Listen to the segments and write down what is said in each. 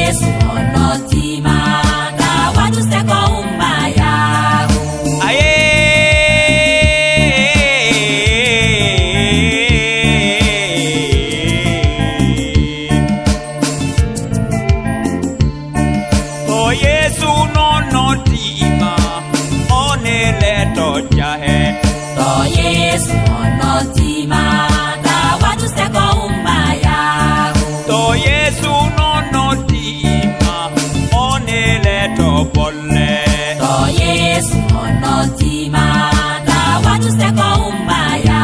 Yesu onotima na watu seko umbaya aye to Yesu nonotima onele tojahe to Yesu onotima na watu seko umbaya to Yesu nonotima onele tobolle to Yesu onotima na watu seko umbaya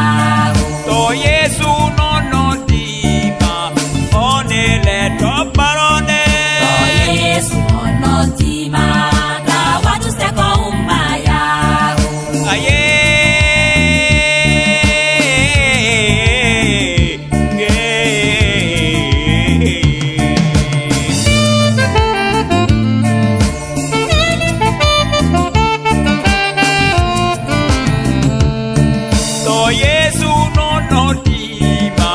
to Yesu nonotima onele tobarone to Yesu onotima na watu seko umbaya aye to Yesu nonotima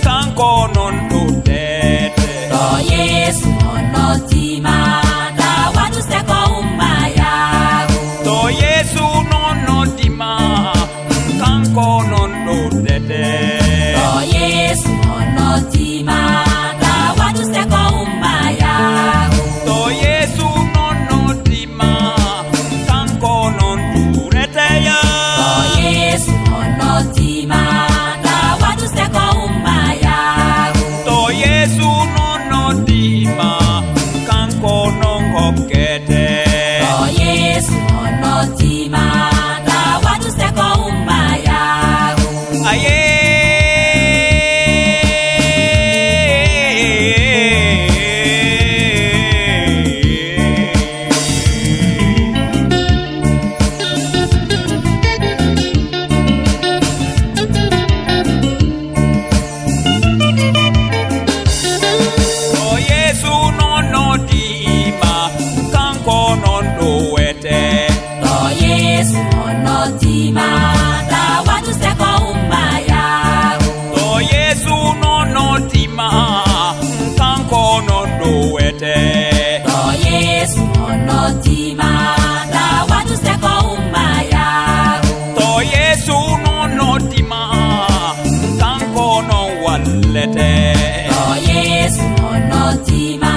kanko non tutete to Yesu onotima na watu seko umbaya to Yesu nonotima kanko non tutete to Yesu onotima na watu seko umbaya to Yesu nonotima kanko non tureteya to Yesu onotima na watu seko umbaya to Yesu nonotima kanko non hokete to Yesu onotima na watu seko umbaya aye to Yesu nonotima kanko non duete to Yesu onotima na watu seko umbaya to Yesu nonotima kanko non duete to Yesu onotima na watu seko umbaya to Yesu nonotima kanko non wallete to Yesu onotima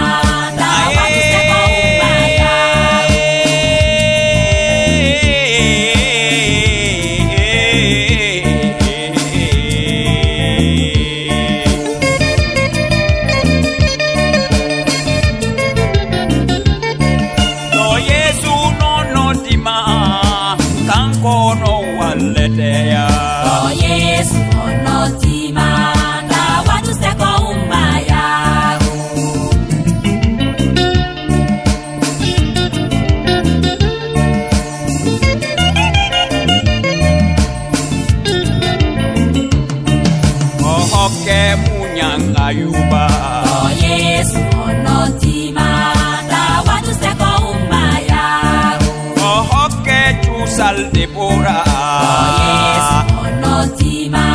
na watu seko umbaya to Yesu nonotima kanko non walleteya to Yesu onotima na watu seko umbaya ohoke munyanga yuba to Yesu onotima na watu seko umbaya ohoke chusal debora to Yesu onotima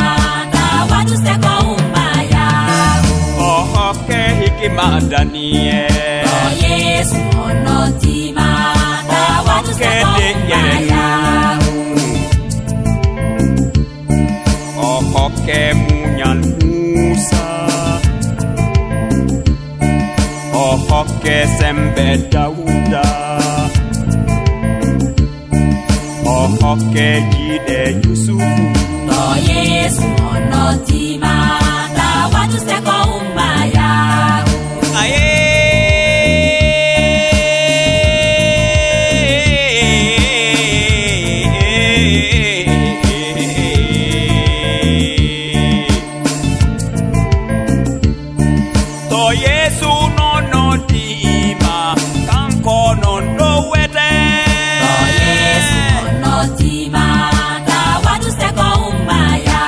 na watu seko umbaya ohoke hikima Daniel to Yesu onotima na watu seko umbaya ohoke munyan Musa ohoke sembe Dauda ohoke jide Yusufu to Yesu onotima na watu seko umbaya aye to Yesu nonotima kanko non duete to Yesu onotima na watu seko umbaya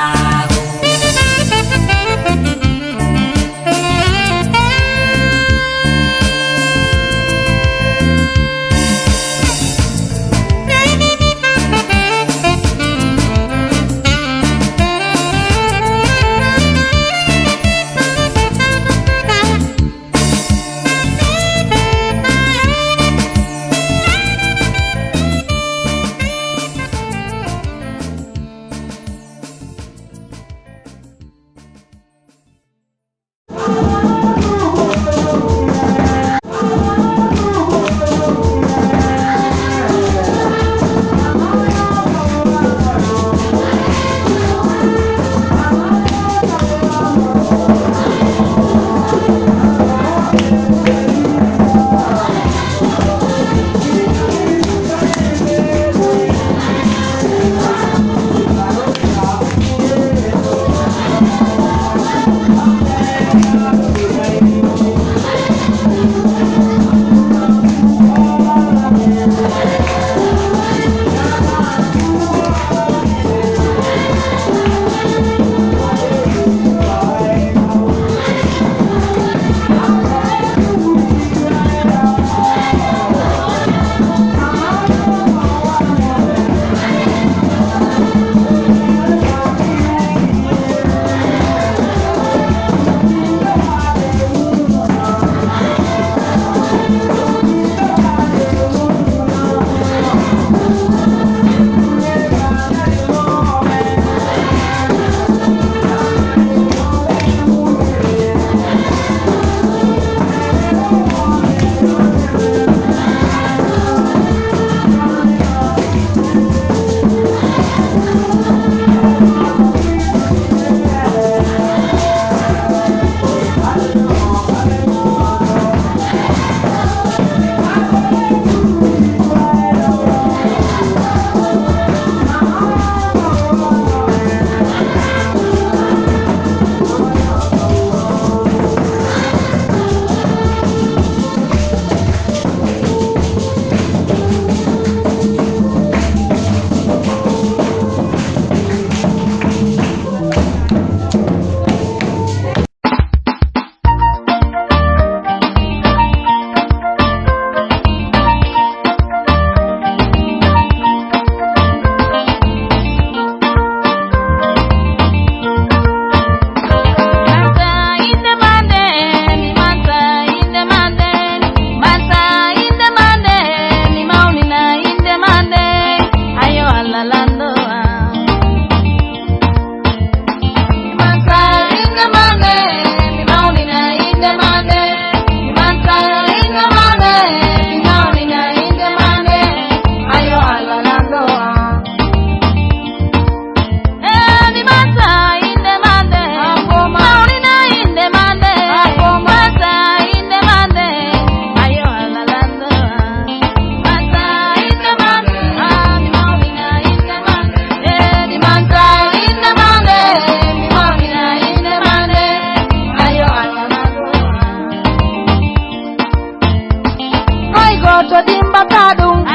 to dimba kadung, I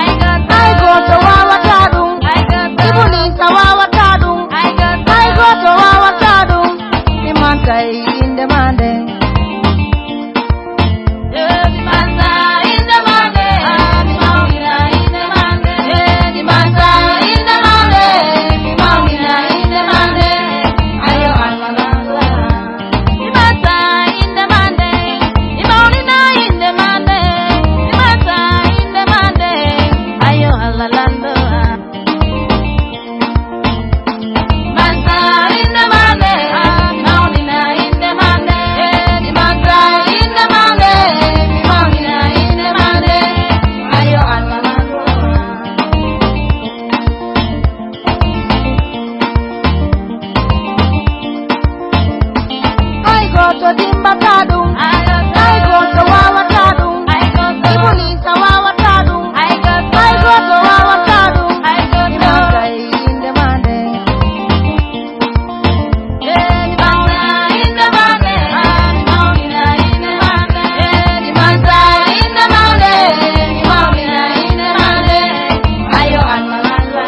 go to wawa kadung, ibulisa wawa kadung, I go to wawa kadung, imanta in the mande. To dimba kadung, I go to wawa kadung, ibulisa wawa kadung, I go to wawa kadung, imanta in the mande. Imanta in the mande, imanta in the mande, imanta in the mande, imanta in the mande. Ayo almalala.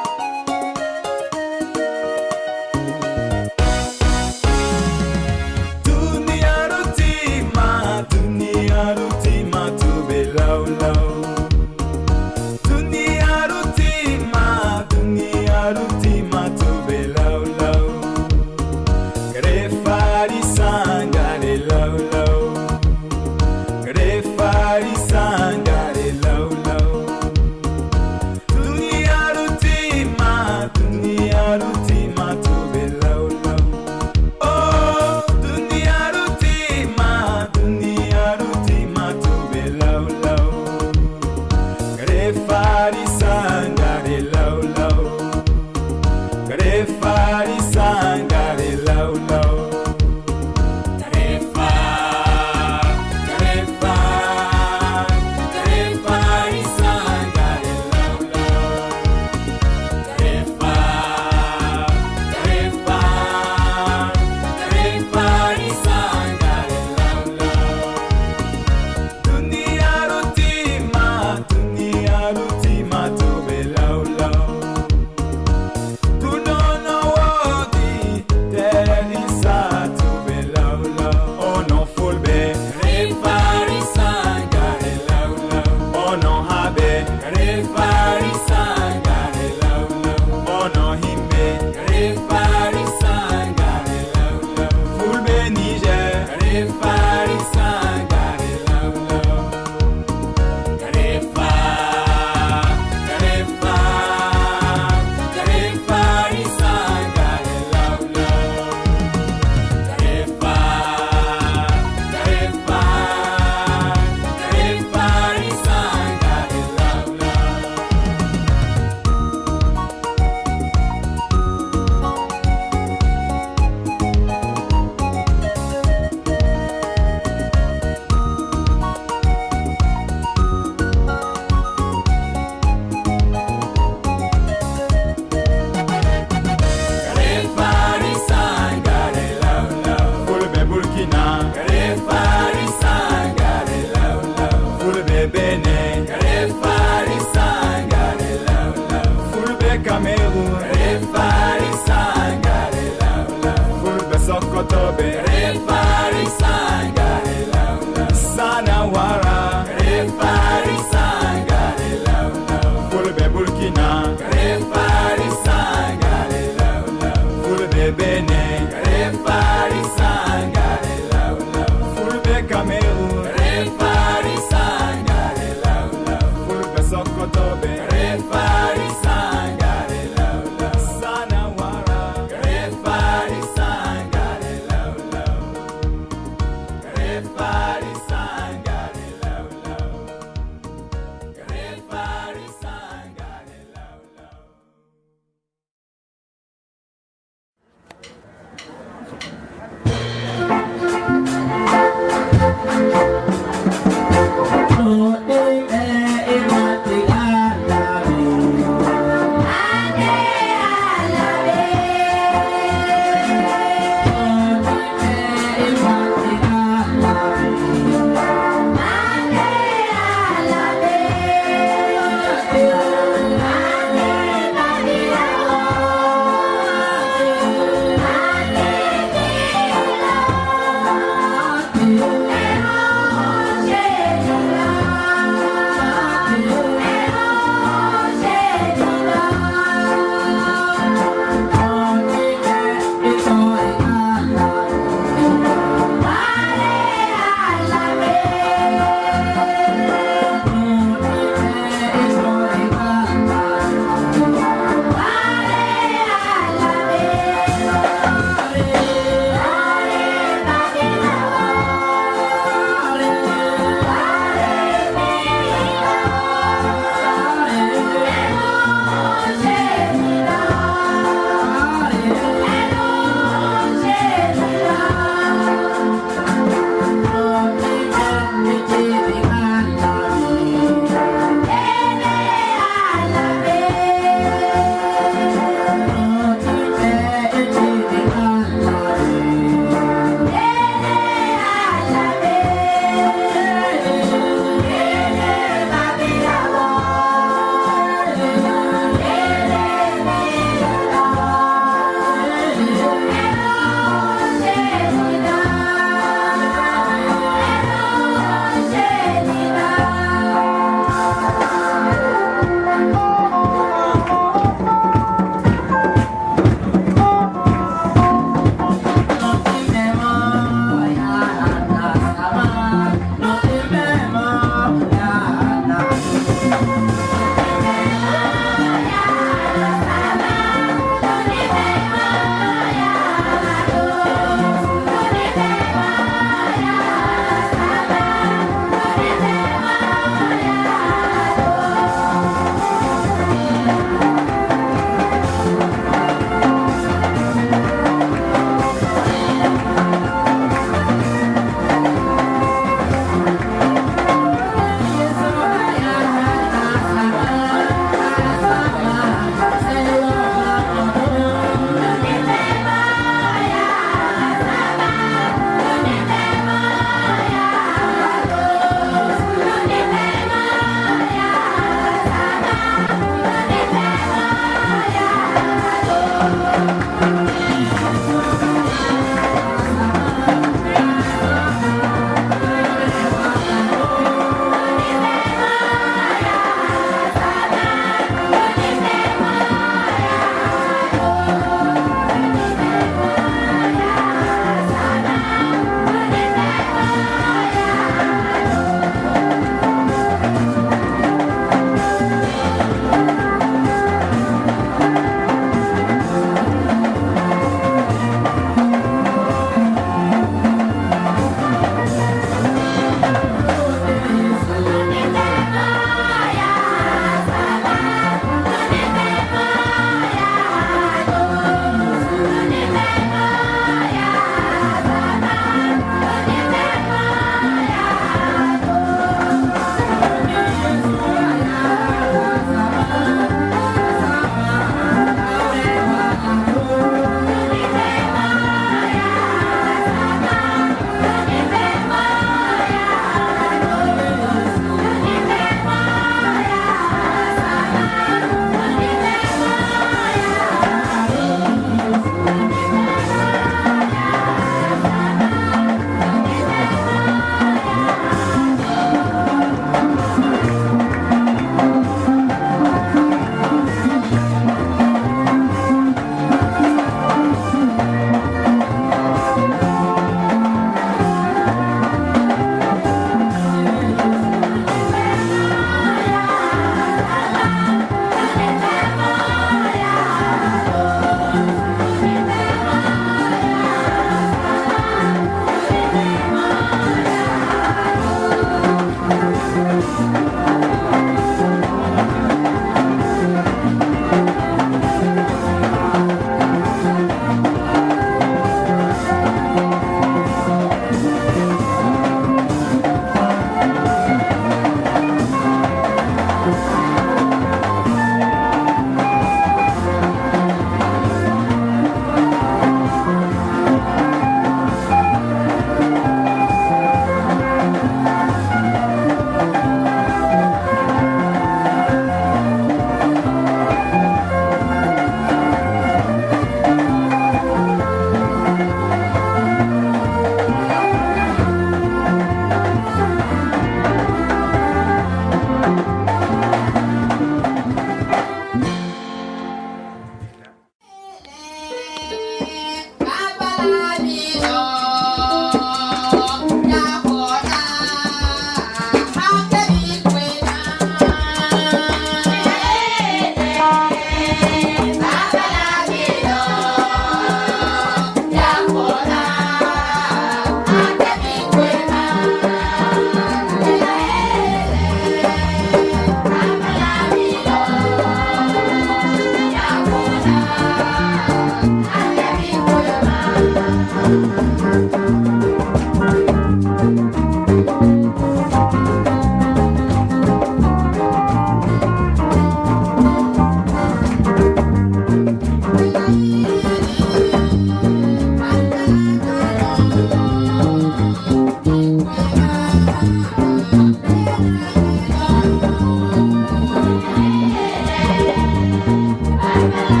Yeah!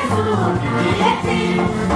Yesu, Yesu, Yesu, Yesu, Yesu, Yesu, Yesu, Yesu, Yesu, Yesu, Yesu, Yesu, Yesu, Yesu, Yesu, Yesu, Yesu, Yesu,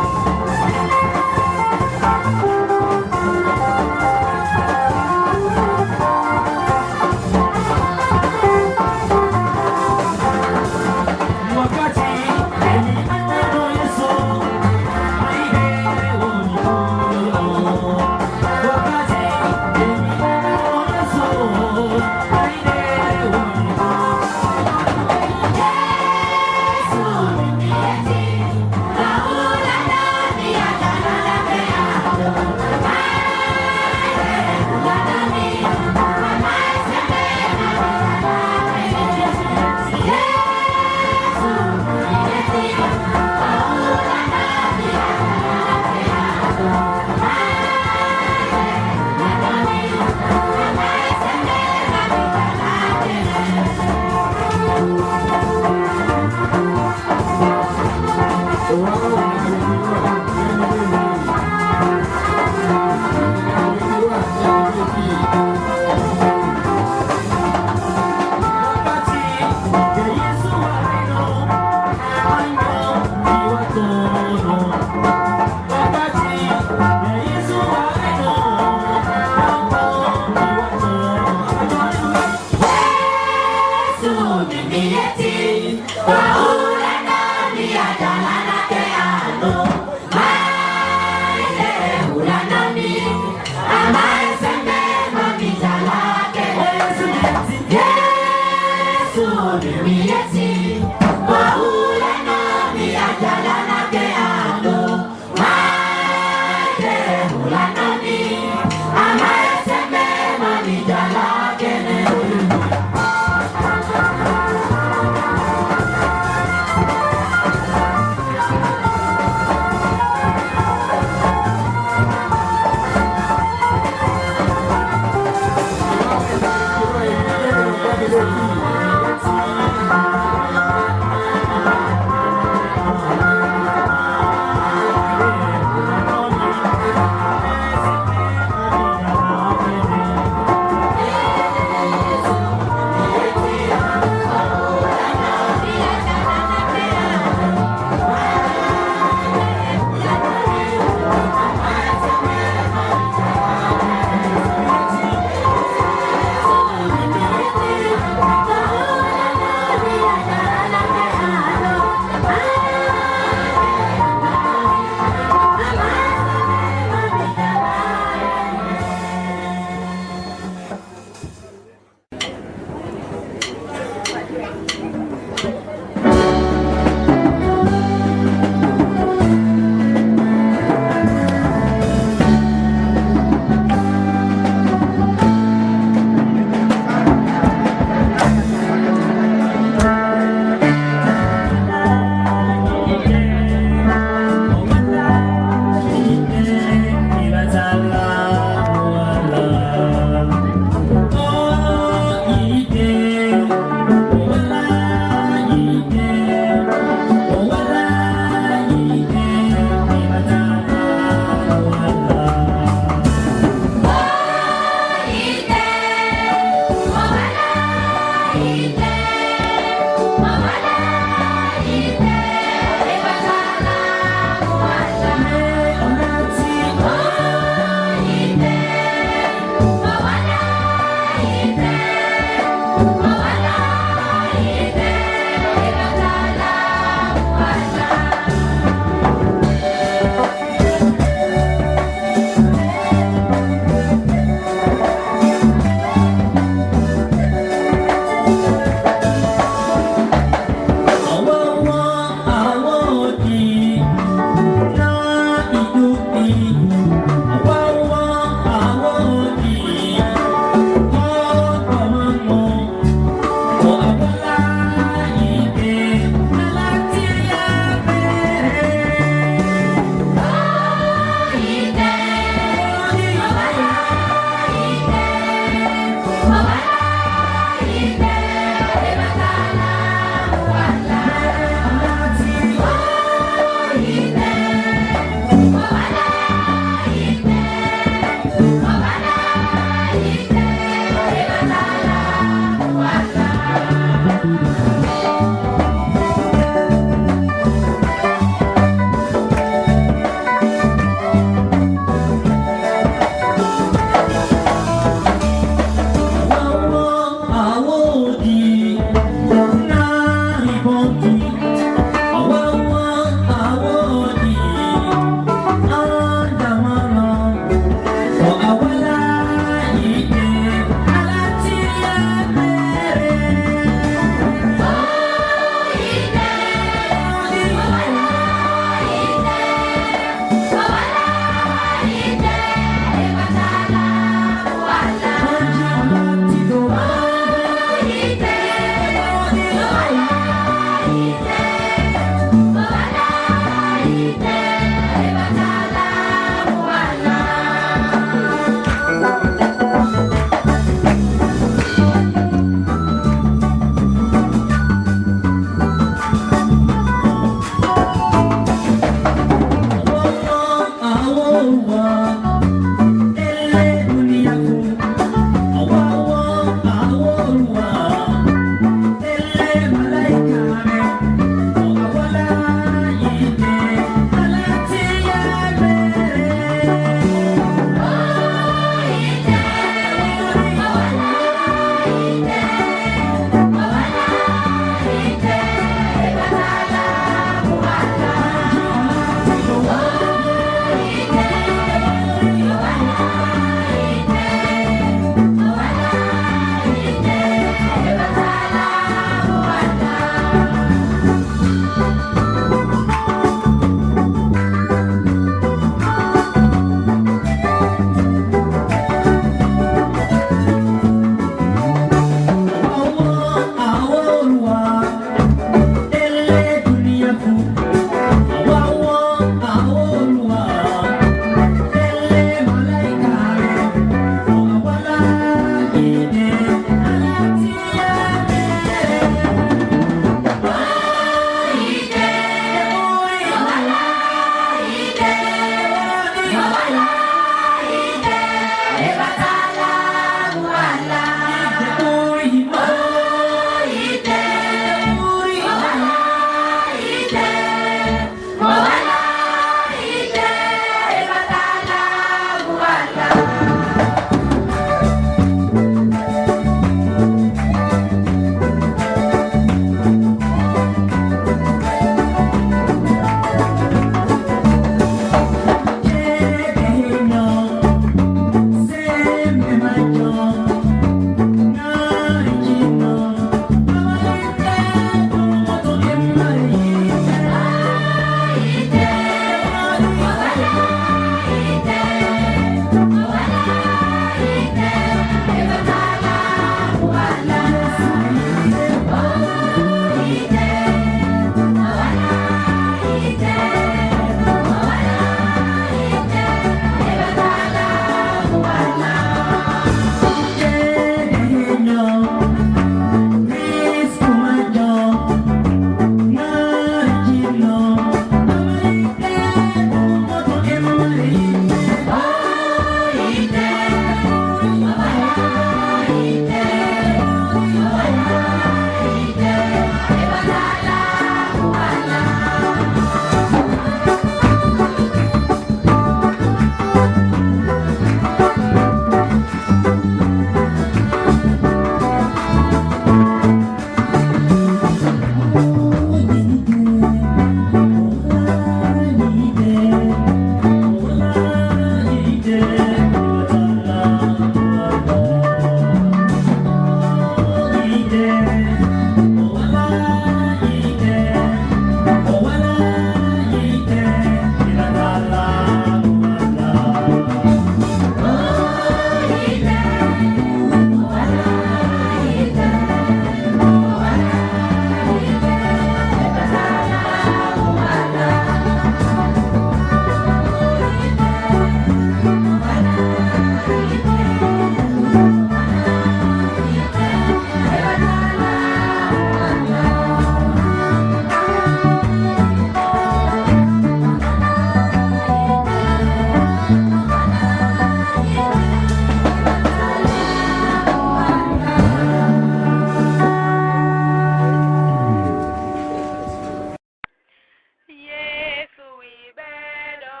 ibedo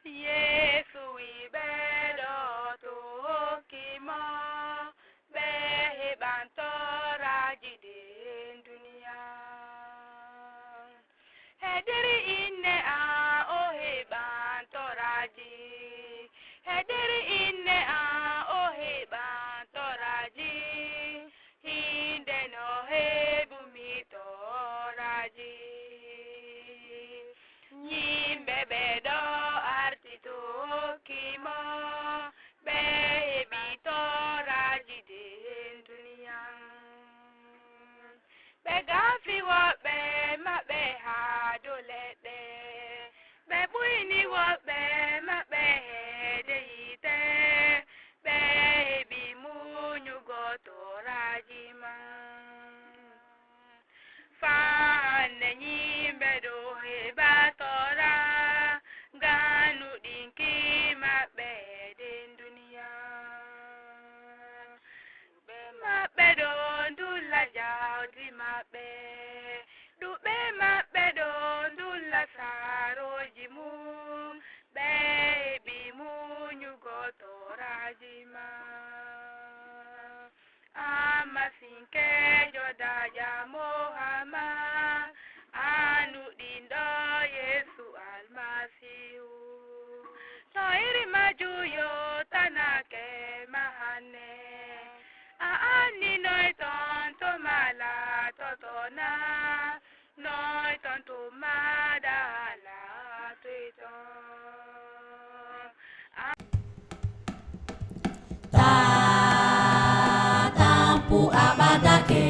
Yesu ibedo tokimo behe bantora jidin dunia hediri inne a ohe bantoraji hediri inne a ohe bantoraji hinde no he bumitoraji nyimbe bedo artito kimo behe bitoraji din dunia begafi wo be mabe ha dolede be buini wo be mabe de ite be bi munyu gotorajima fa nenyi bedo he batora ganu dinki mabe den dunia be mabe do ndula jaw di mabe du be mabe do ndula saro jimu baby munyu gotorajima ama finke joda ya mohama anu dindo Yesu almasihu soiri majuyo tanake mahane ani noi tonto mala totona noi tonto madala tuito Tampu abadake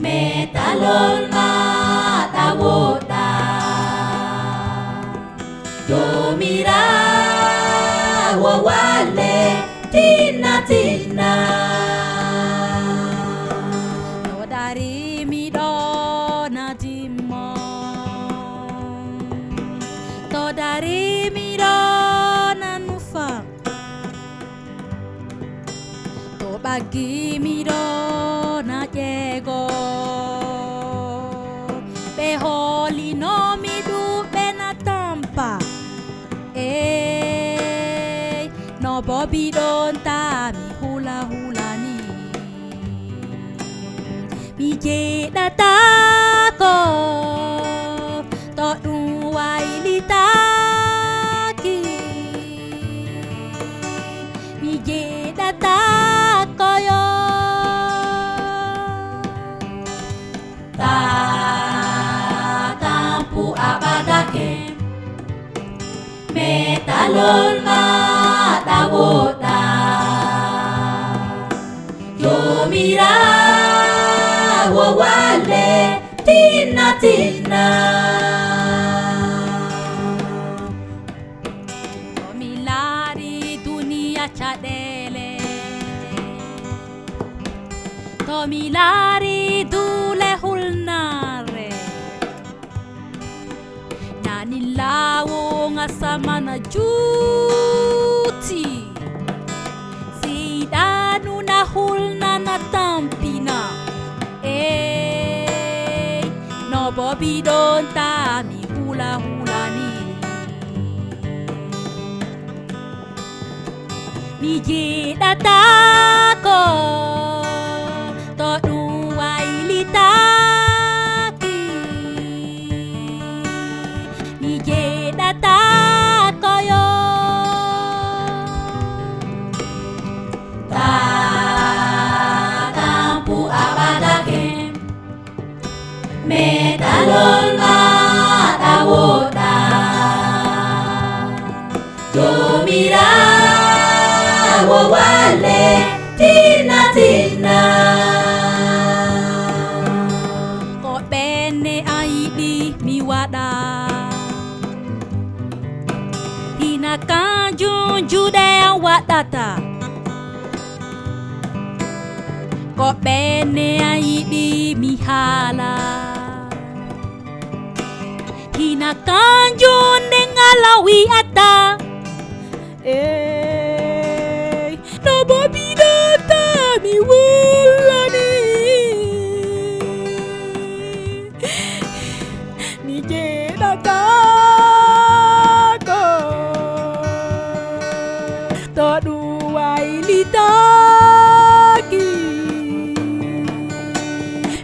metalol mata wota Jomira wawale tina Todari midona dimo Todari midona nufa Tobagi midona jego Beholi no midu benatampa No bobi don ta mi hula hula ni Mi jeda tako To duwai litaki Mi jeda tako yo Tampu abadake metalol mata wota Jomira wawale tina Tomilari dunia chadele Tomilari dule hulnare Nanilawo ngasama na juti Sidanu na hulna na tampina No bobi don ta mi hula hula ni Mi jeda tako To duwai litaki Mi jeda tako yo Tampu abadake metalol mata wota Jomira wawale tina Ko bene aidi mi wada Hina kanjun jude wadata Ko bene aidi mi hala Hina kanjun nengalawi ata No bobi data mi wulani Mi kako todo wailitaki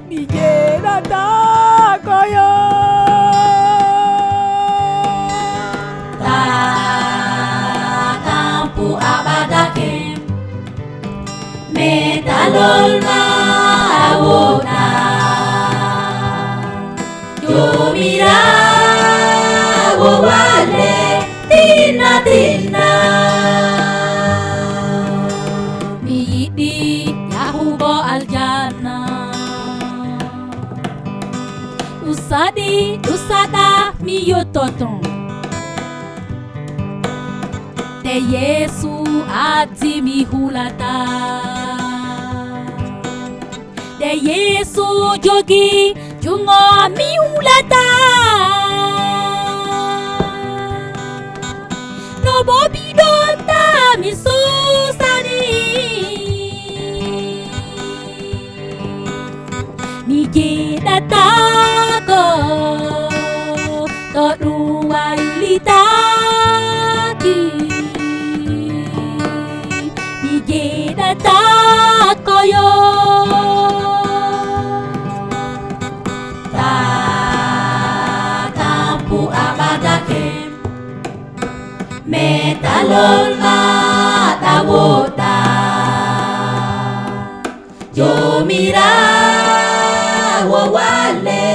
nijera takoyo ta tampu abadake metalol maawona Yomira wale tina tina Miyidi yahubo aljana Usadi usada miyototon Te Yesu ati mihulata Te Yesu jogi jungo miulata No bobi donta mi susani Mi jeda tako To ruai litaki Mi jeda tako yo Metalol matawota Yomira wale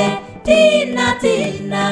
tina tina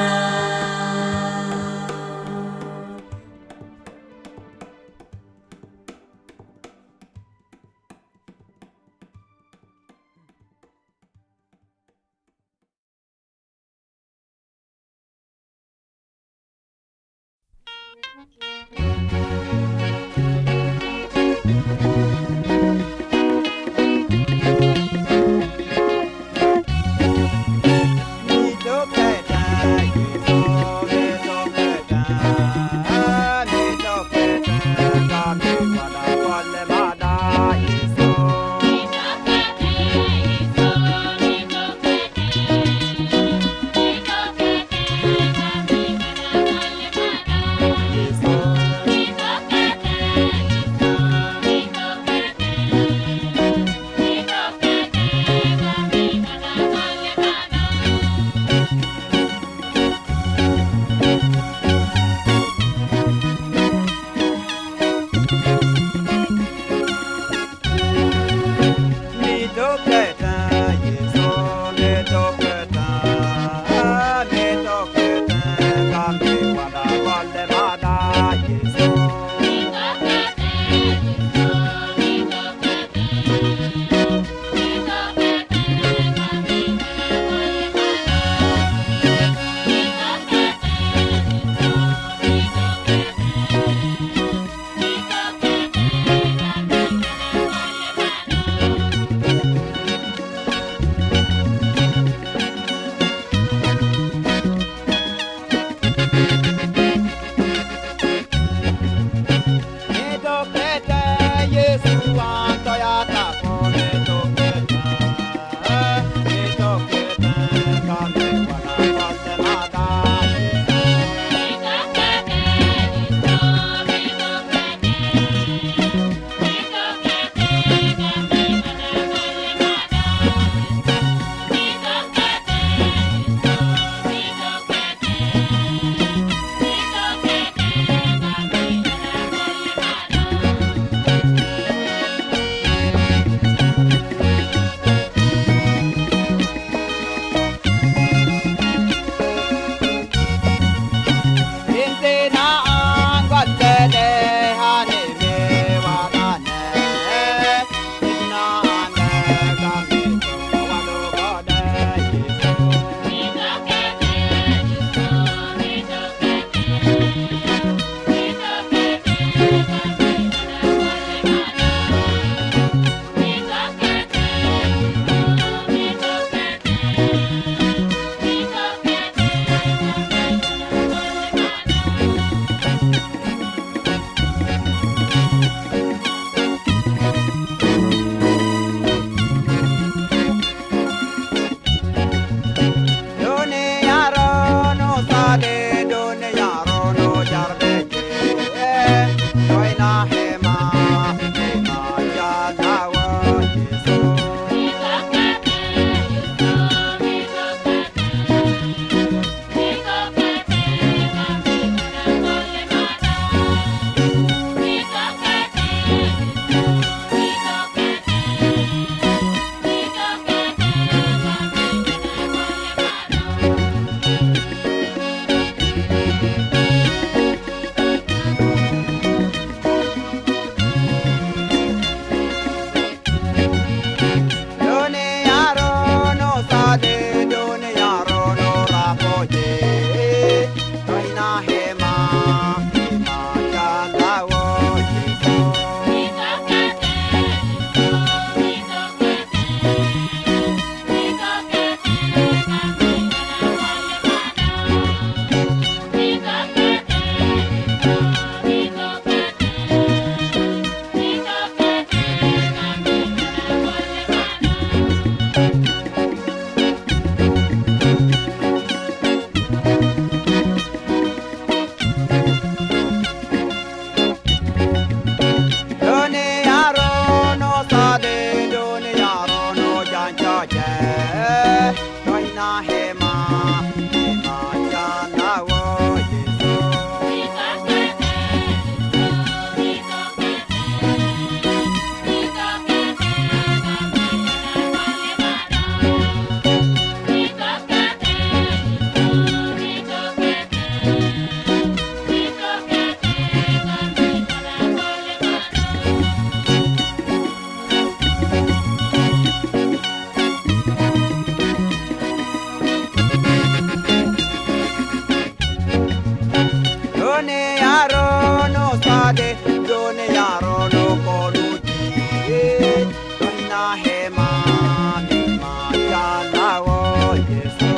yaro no sade done yaro no koluti dona hema ni ma jana wo yeso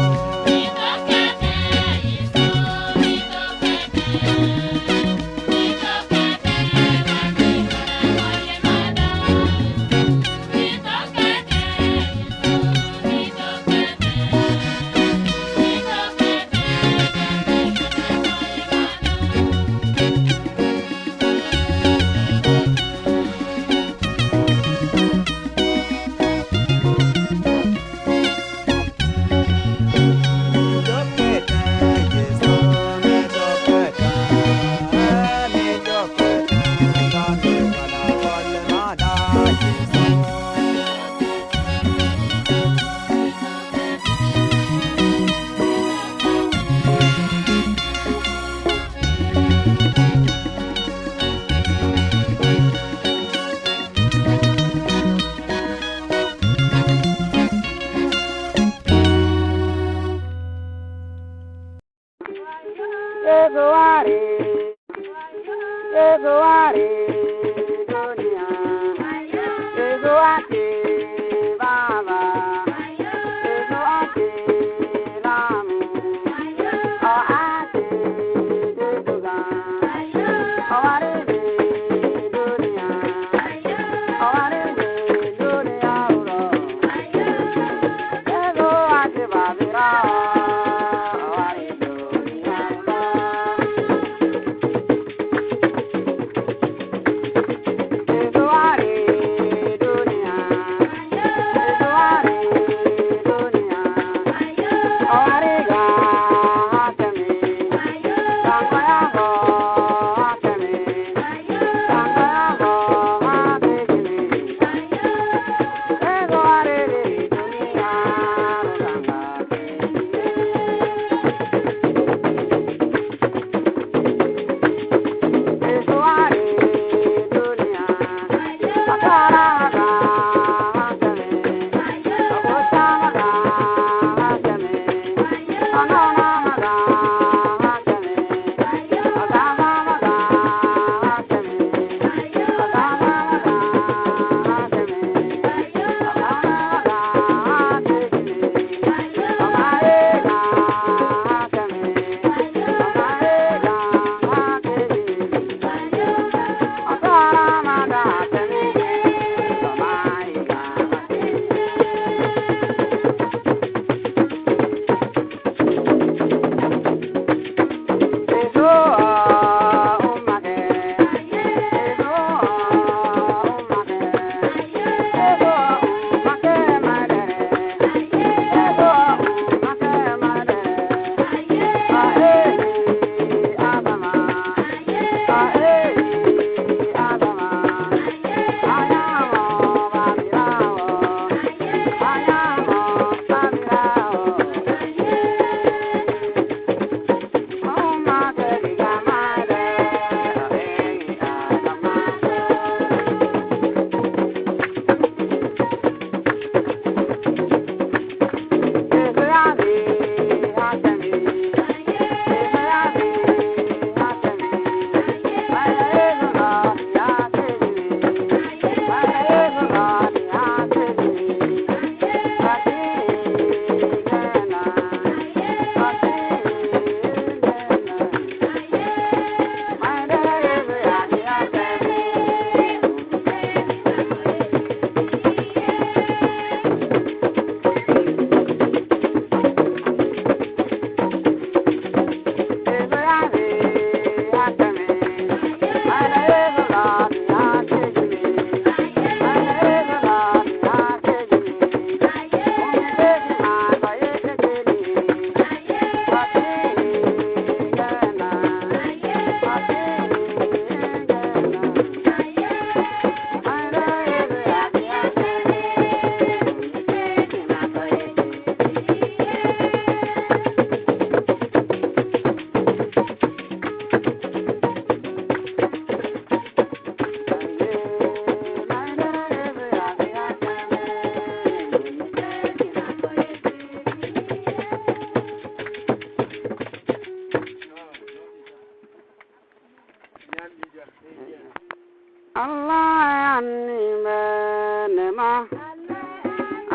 Allah anni menema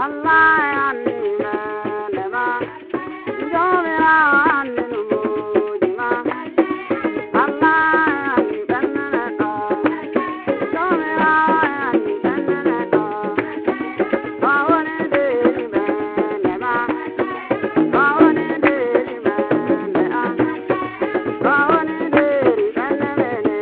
Allah anni menema jomira anni mujima Allah anni benneto jomira anni benneto bawone deri menema bawone deri menea bawone deri bennemene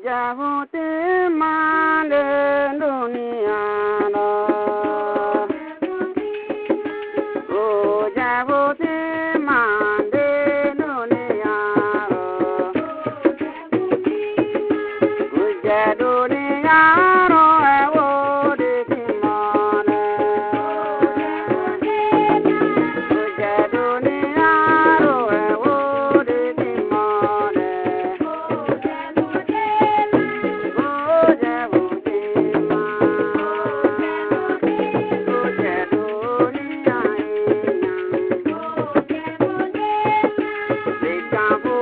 Jabuti mande dunia no. Oh Jabuti mande dunia no. Uja dunia no ewo di kimane. Uja dunia no ewo di kimane. Thank you.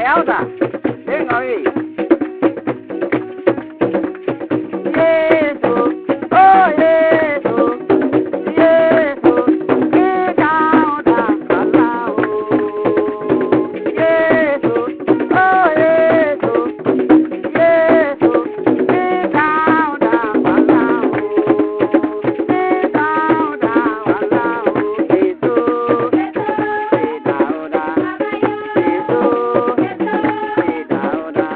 เอาจ้ะเด้งเอาอีเยซูโอ้เยซูเยซูเกดาวดาคาลาโอเยซูโอ้เยซูเยซูเกดาวดาคาลาโอเกดาวดาคาลาโอเยซูเกดาวดาเยซูเกดาวดา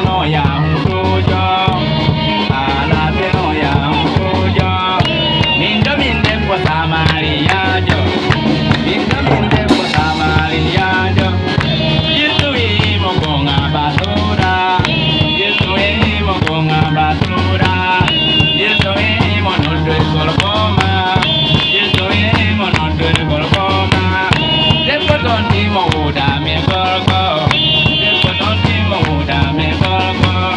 no ya hujo ala be no ya hujo minde kwa samaria jo minde kwa samaria jo Yesu imo konga basura Yesu imo konga basura Yesu imo no dwe kolkoma Yesu imo no dwe kolkoma Depo tonti mo uda me kolko Depo tonti mo uda me kolko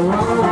Yesu,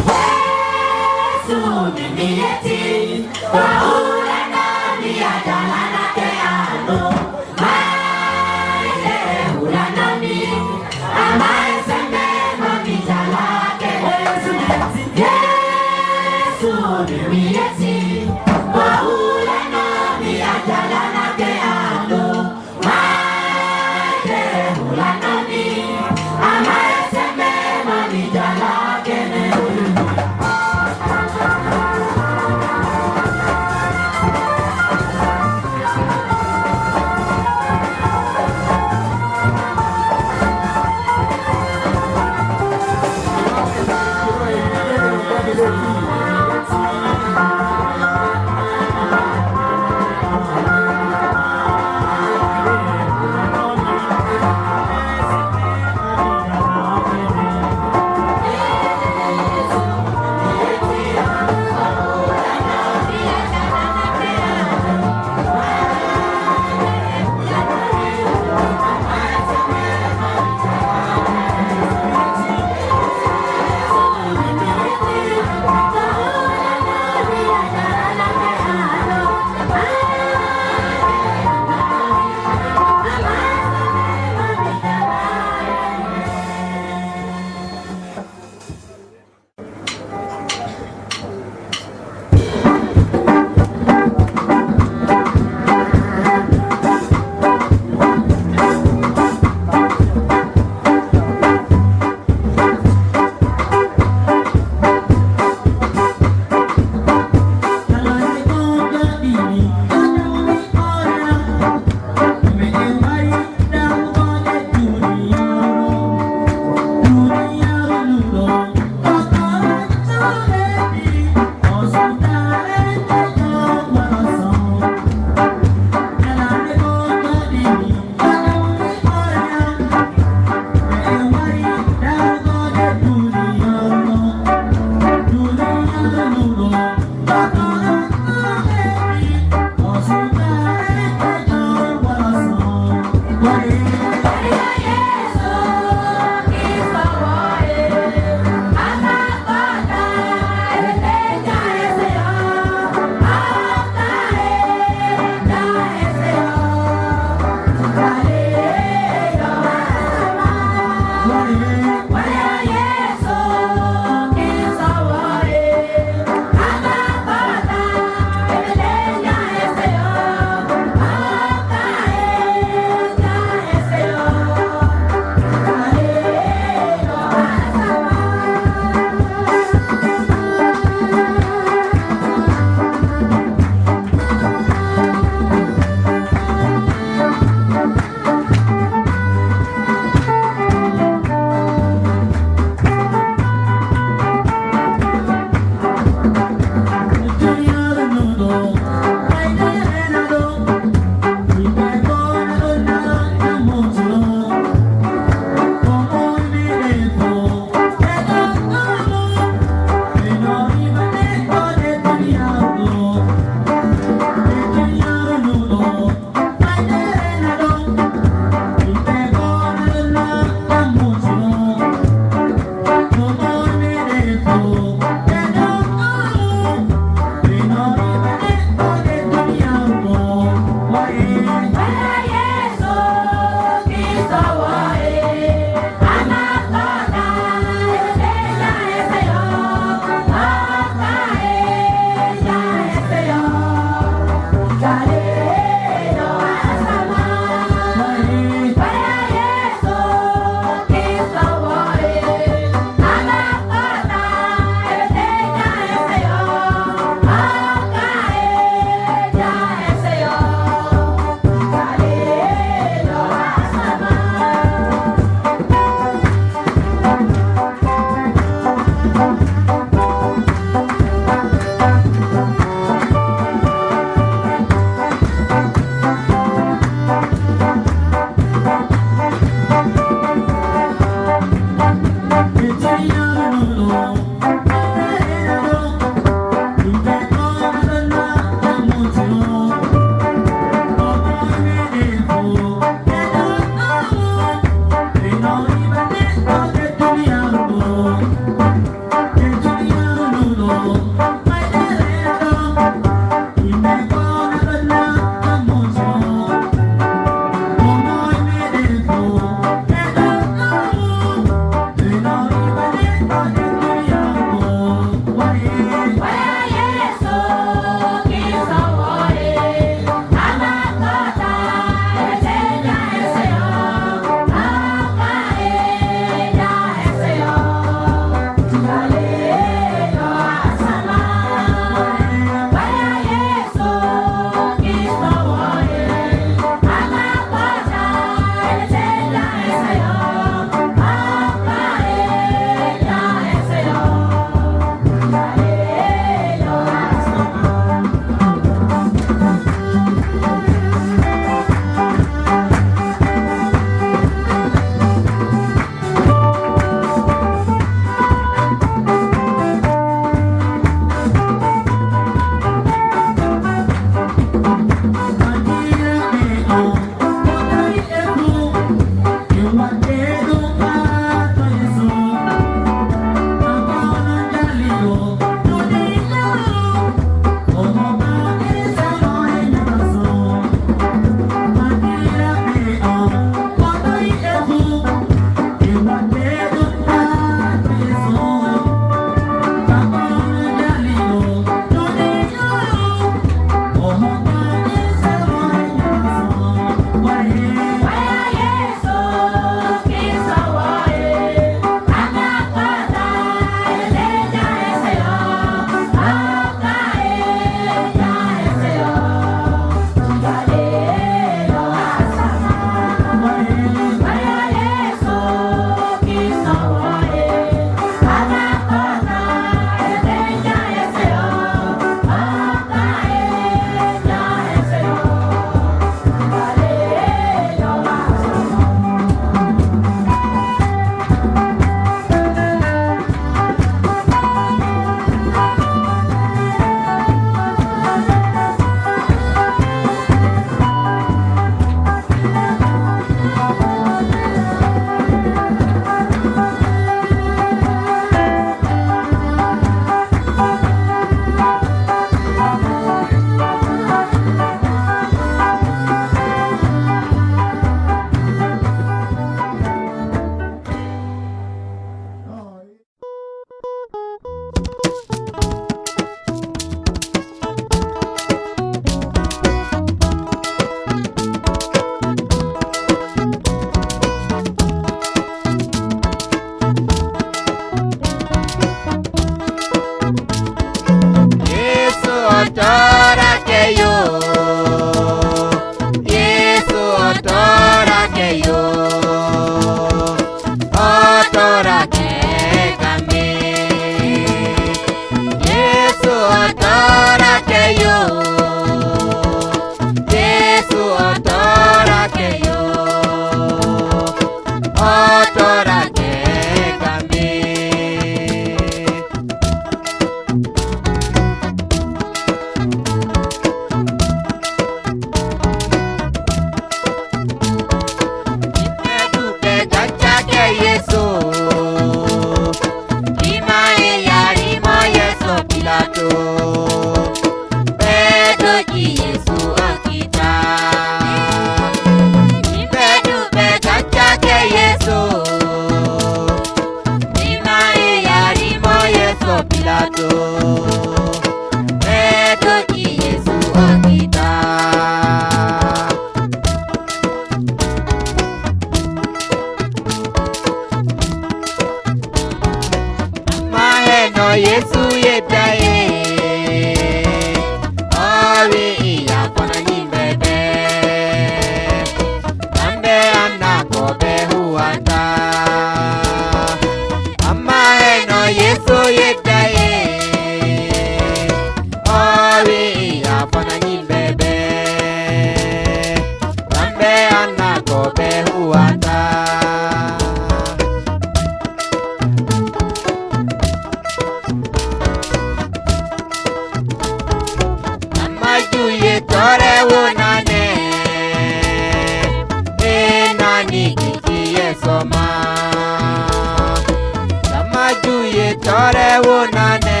Tore wo nane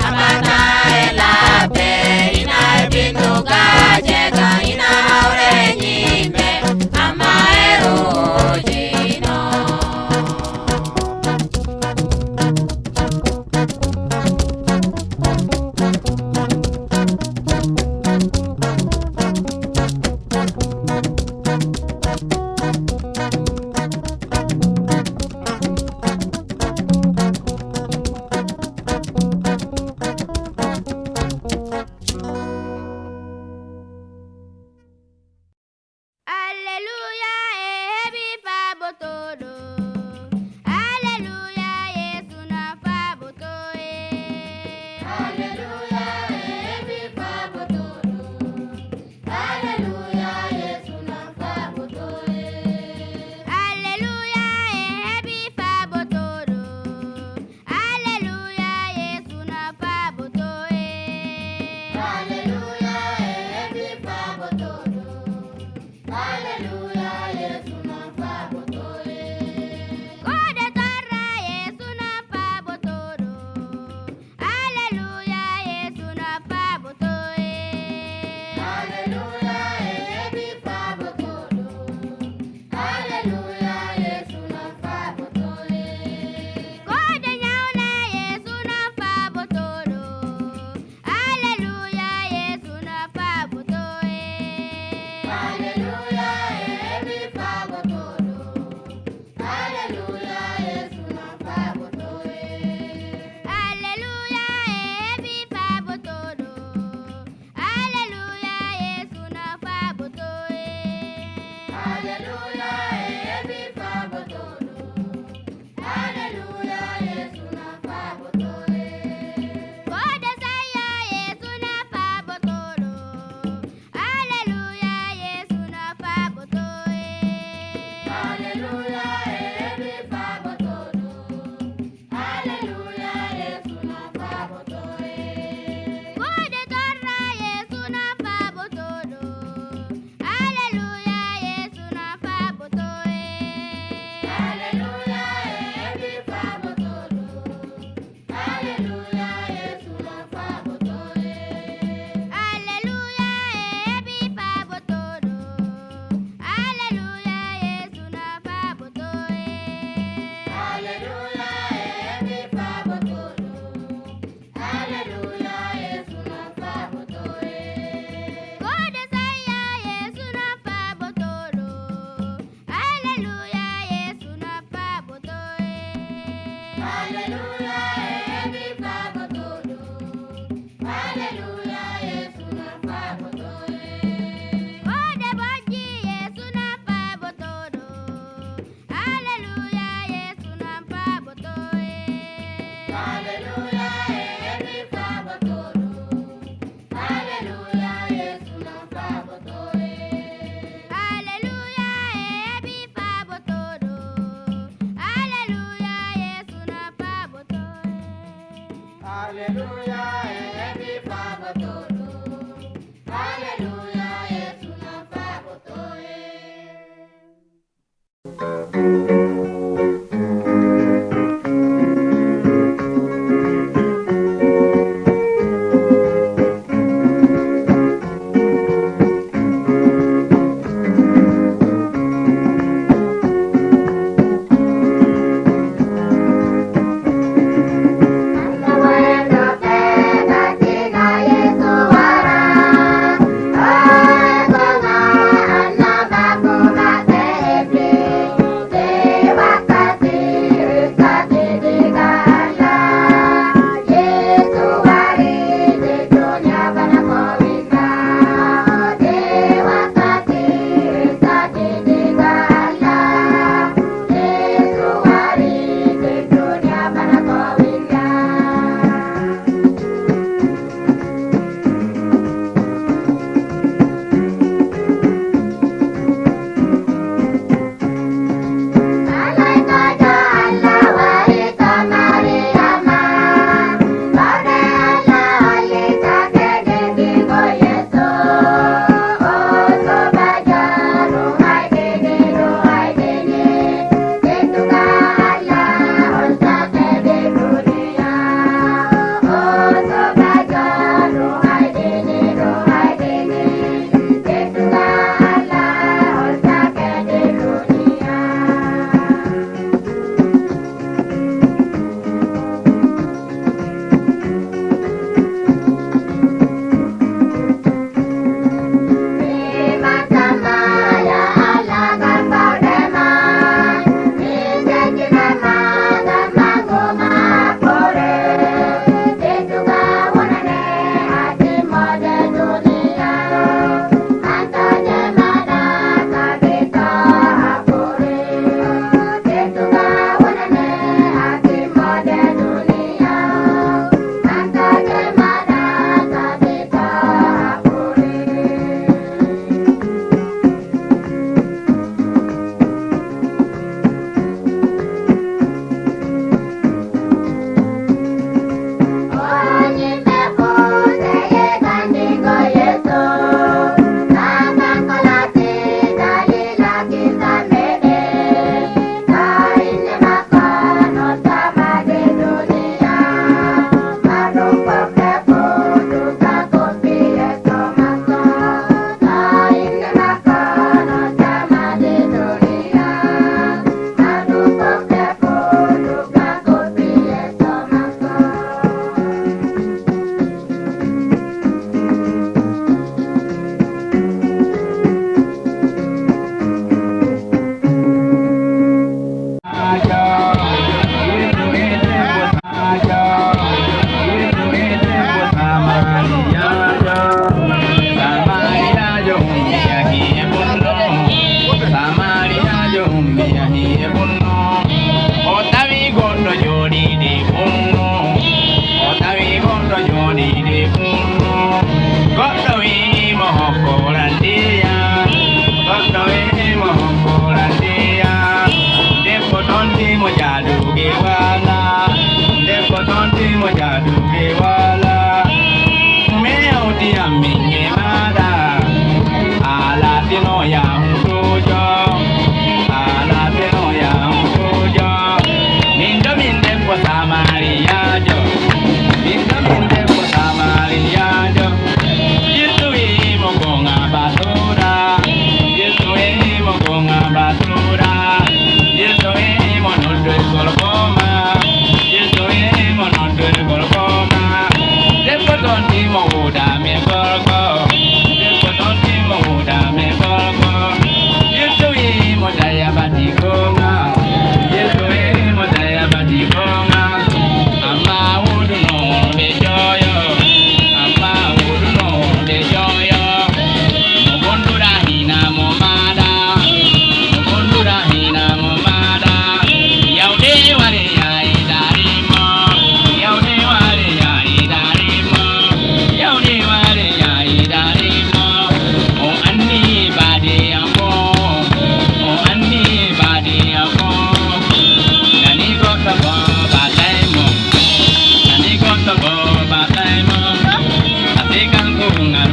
Habata el ave Hallelujah, Yesu na pabotoe. Ode boji Yesu na pabotodo. Hallelujah, Yesu na pabotoe. Hallelujah, ebi pabotodo. Hallelujah, Yesu na pabotoe. Hallelujah, ebi pabotodo. Hallelujah, Yesu na pabotoe. Hallelujah, Ebi pabotodo. Hallelujah, Yesu na pabotoe. Yesu e mono dwe kolkoma, Yesu e mono dwe kolkoma. Yo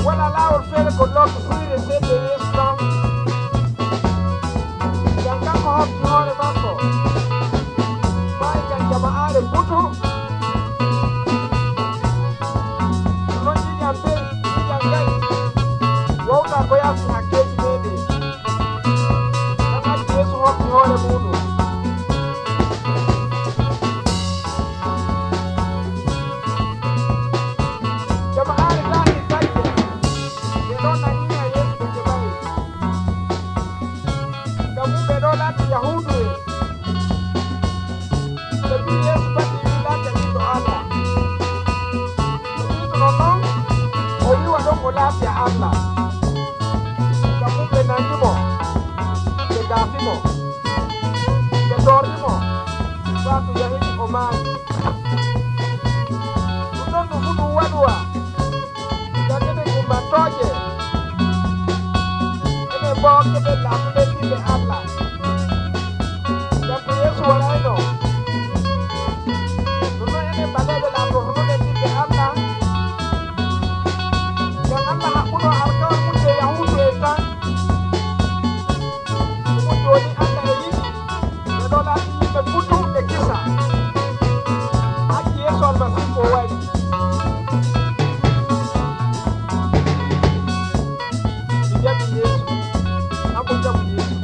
wala lawol feere ko lokko huyre seɗɗe yeeso ɗon jan kanko hofti hoore makko ɓawi jan jama'are butu non jiƴan pe jiƴan gay wowɗa ko yasi hakkeji meɗen tan addi yeeso hofti hoore muɗum jama'are tani sajje ɓe ɗon naniha yeeso ɓe keɓayi ngam ɓe ɗo lati yahudu en ɓe mbi yeeso batti wi lata ɓiɗɗo allah ɓiɗɗo non noon o wiwa ɗon o laatiya allah ngam ɓe nanimo ɓe gaafimo ɓe torrimo satu yahidi o maayi ɗum ɗon ɗum fu ɗum waɗuwa jandede gummantoje enen bo keɓe laamuɓe ɓiɓɓe allah jambo yeeso waɗayno ɗum ɗon enen baleɓe laamdotonoɗe ɓiɓɓe allah ngam allah haɓɓuno alkawal mum je yahudu en tan ɗum joni allah e yiɗi ɓe ɗo laati yimɓe futu e kisa hakki yeeso almasihu o waɗi mi jaɓi yeeso amo jaɓu yeeso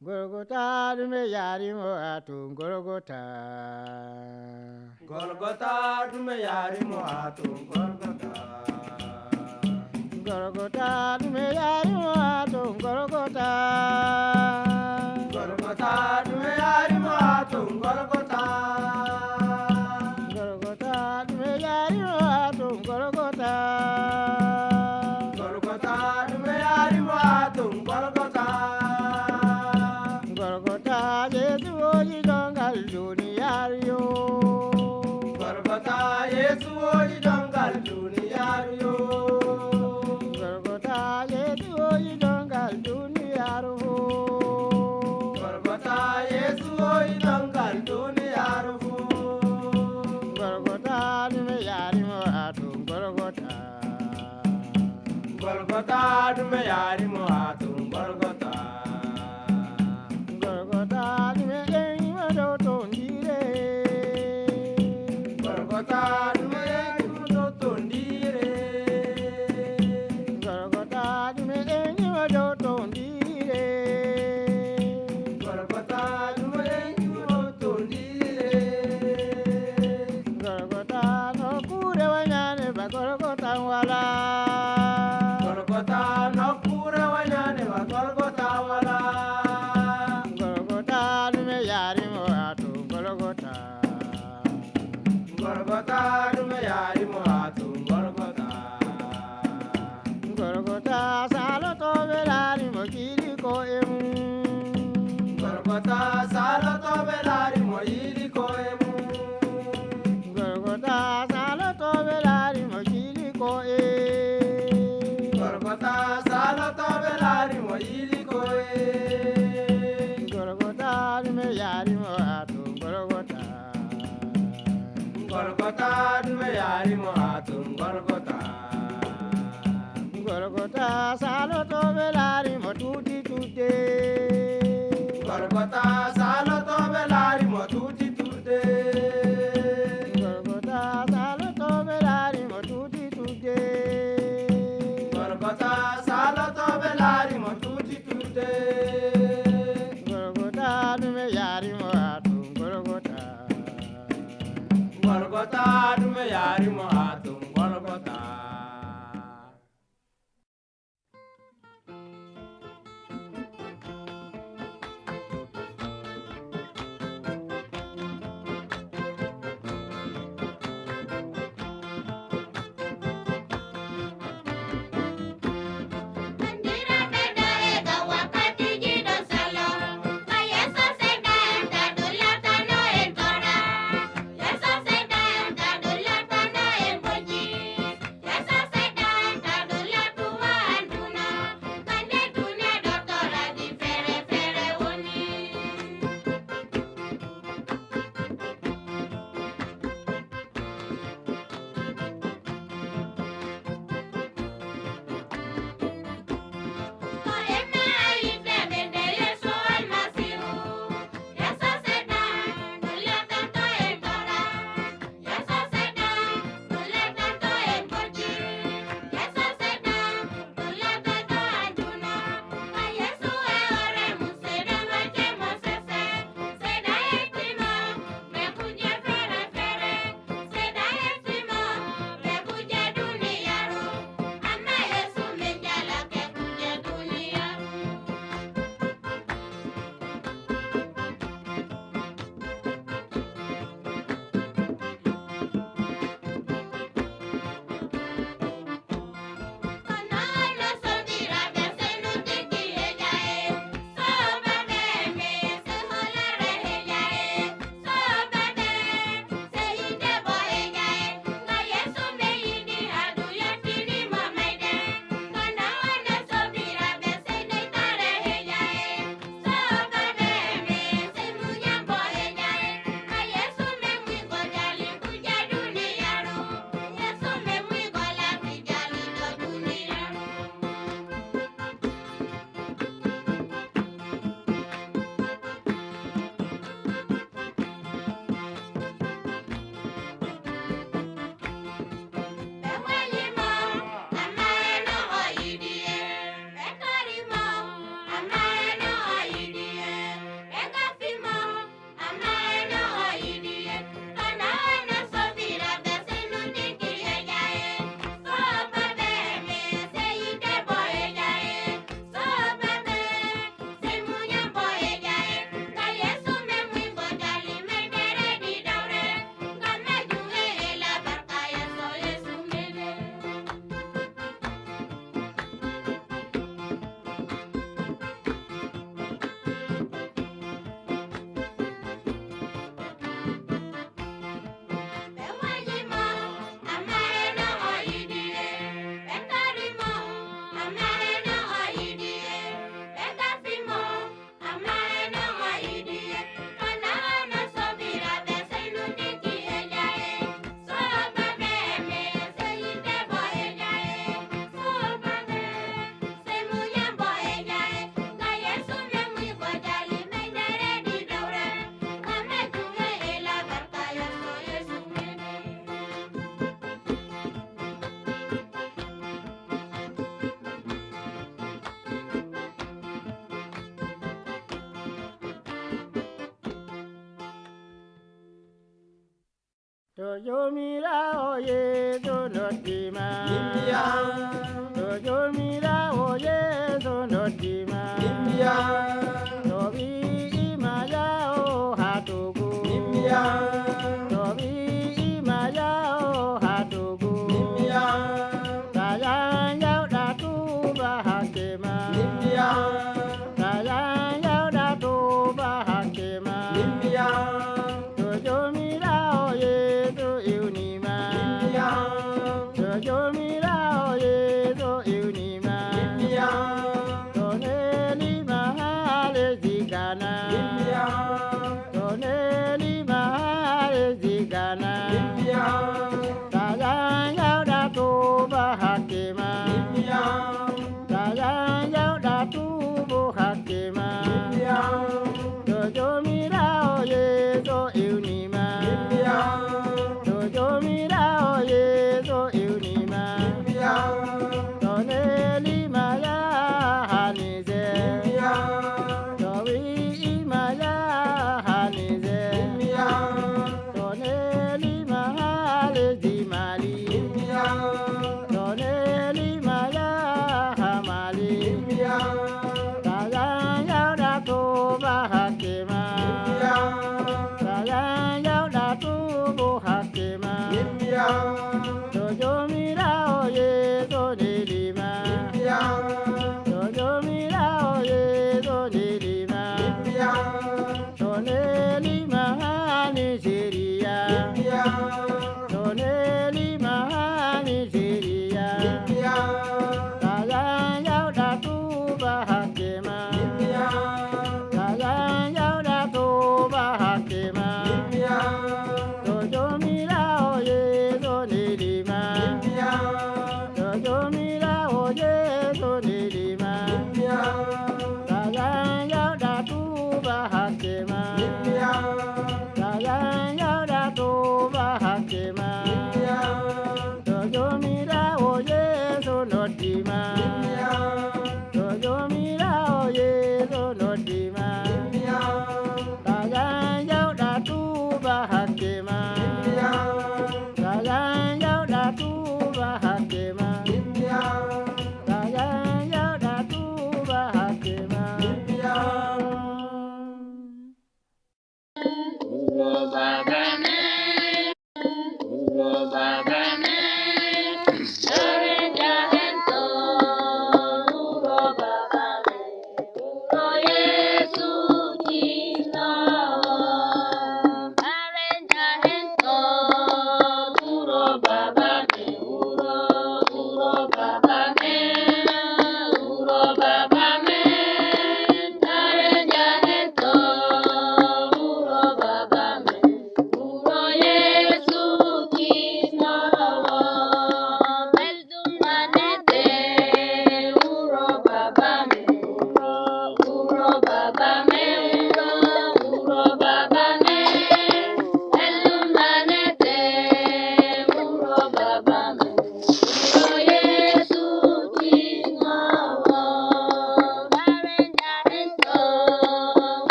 Golgota dume yarimo atun Golgota. Golgota dume yarimo atun Golgota. Golgota dume yarimo atun Golgota. Golgota dume yarimo atun Golgota. Golgota dume yarimo atun Golgota. Golgota dume yarimo atun Golgota. Golgota Yesu oji dongal duniyariyo. Golgota Yesu oji dongal duniyariyo. Golgota Yesu oji dongal duniyariyo. Golgota Yesu oji dongal duniyariyo. Golgota dume yarimo atun Golgota. Golgota dume yarimo atun Golgota. Golgota dume yarimo do tondire. Golgota dume yarimo do tondire. Golgota dume yarimo do tondire. Golgota dume yarimo do tondire. Golgota no kure wanyane ba Golgota wala. Golgota no kure wanyane ba Golgota Gorgota salo to belari mo yili koemu. Gorgota salo to belari mo yili koe. Gorgota salo to belari mo yili koe. Gorgota me yari mo atum Gorgota. Gorgota me yari mo atum Gorgota. Gorgota salo to belari mo tuti tuti. Gorgota salo to belari mo tuti tuti. Gorgota salo to belari mo tuti tuti. Gorgota salo to belari mo tuti tuti. Gorgota me yari mo atum Gorgota. Gorgota me yari mo atum Gorgota. Andira beda ega wakati jido salo. Yeso sedang tadulla tano entora. Yeso sedang tadulla tano emboji. Yeso sedang tadulla tua anduna. Kande dunia doktora di fere fere woni. Tojo mira oye donotima. India, Tojo mira oye donotima. India, Tobi imaya o hatugu. India, Tobi imaya o hatugu. India, Sayang yau datu bahakema. India, Sayang yau datu bahakema.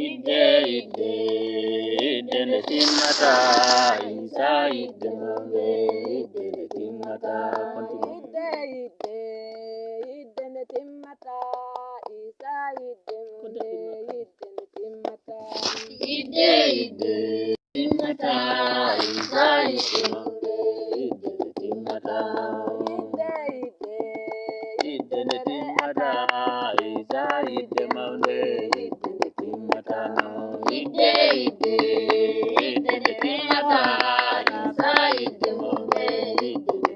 ide ne timata isa ide mame ide ne timata continue ide timata isa ide mame ide ne timata ide ne timata isa ide mame ide ne timata ide ne timata isa ide mame ide ne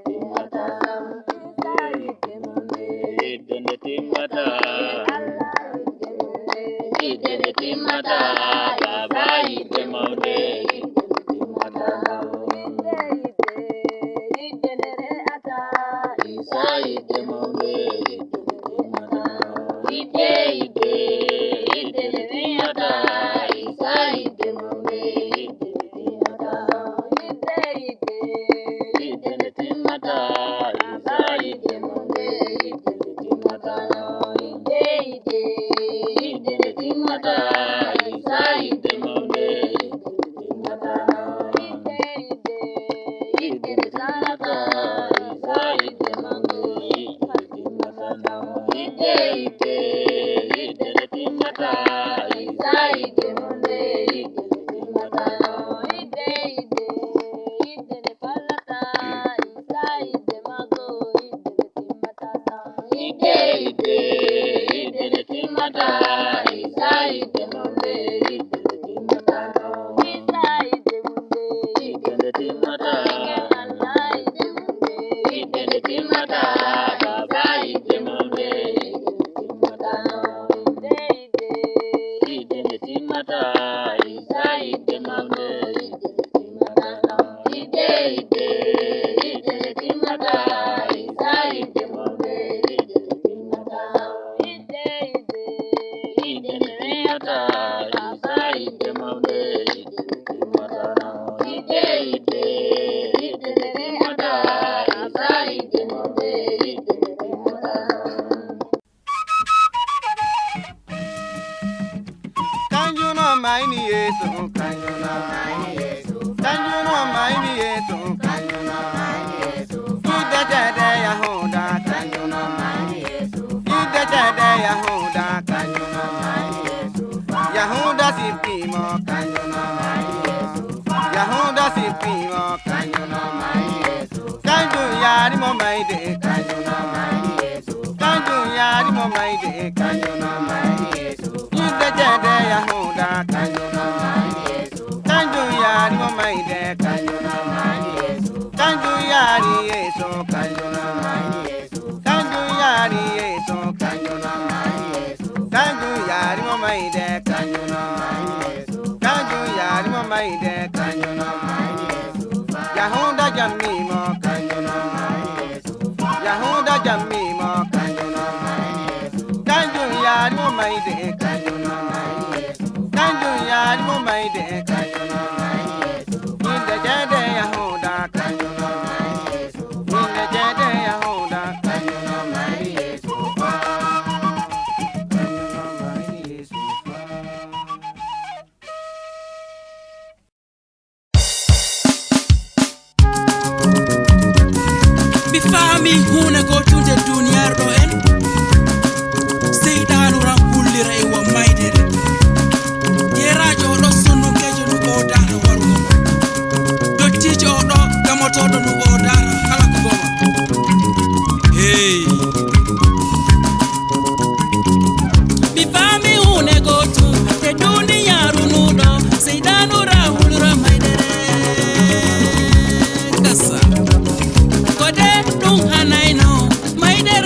timata ide ne timata ide ne timata baba ide mame ide ne timata isa ide mame ide ne timata isa ide mame ide ne timata ide ne timata isa ide mame ide ne timata ide ne timata isa ide mame ide ne timata isa ide mame ide ne timata isa ide mame Bifami huna go tunje duniyar do en sai danu ran kullira e wa maydere yerajo do sonu kejo no o dara wargo dottijo do gamoto do no o dara kala ko goma hey bifami huna go tunje duniyar nudo sai danu ran kullira maydere kasa Kode dum hanaino maide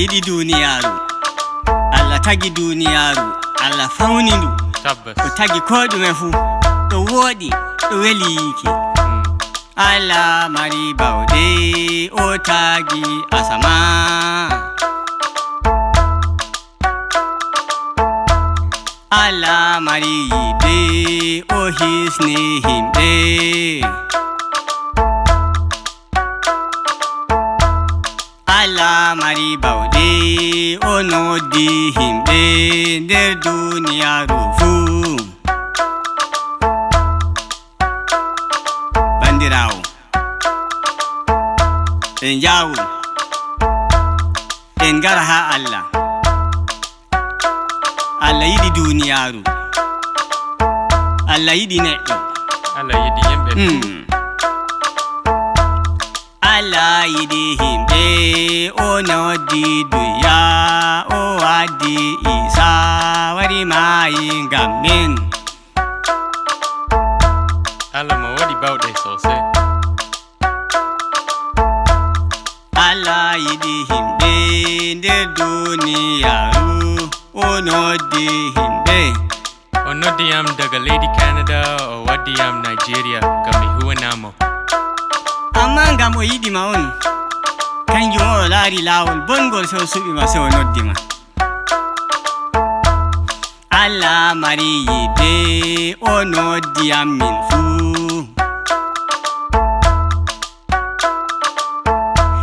yiɗi duniyaru, Allah tagi duniyaru, Allah fawni ndu tabbas o tagi ko ɗume fuu ɗo wooɗi ɗo weli yiki. Allah mari bawɗe o tagi asama, Allah mari yiɗe o hisni himɓe. Allah mari bawɗe o noddi himɓe nder duniyaru fuu. Bandirawo en jawu en gara ha Allah. Allah yiɗi duniyaru, Allah yiɗi neɗɗo. Allah yiɗi yimɓe Allah yiɗi himɓe o noddi duya o waddi Isa wari maayi ngam min. Allah mo waɗi bawɗe sosai. Allah yiɗi himɓe nder duniyaru o noddi himɓe. O noddi yam daga leydi Canada o waddi yam Nigeria ngam mi huwanamo. Amma ngam o yiɗima on, kanjum o laari laawol bongol so suɓima so o noddima. Allah mari yiɗe o noddiyam min fuu.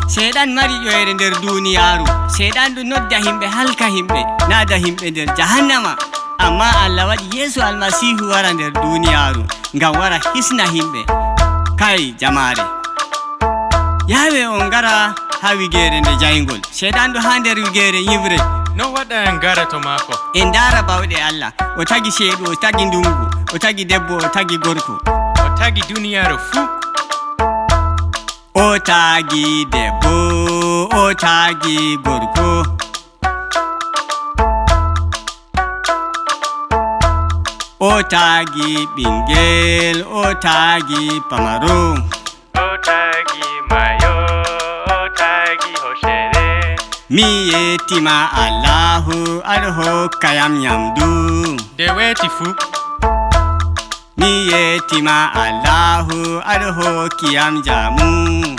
Seeɗan mari ƴoyre nder duniyaru, seeɗan ɗum nodda himɓe halka himɓe, naada himɓe nder jahannama. Amma Allah waɗi Yeesu Almasihu wara nder duniyaru ngam wara hisna himɓe. Kai jamare, yawe on gara ha wigere nde jayngol, seeɗan ɗo ha nder wigere yivre. No waɗa en gara to maako? En dara bawɗe Allah, o tagi sheeɗu, o tagi ndungu, o tagi debbo, o tagi gorko. O tagi duniyaru fuu. O tagi debbo, o tagi gorko. O tagi ɓingel, o tagi pamaro. O tagi mayo, o tagi hoshede. Mi yettima Allahu aɗo hokkayam nyamdu. De weti fuu. Mi yettima Allahu aɗo hokkiyam jamu.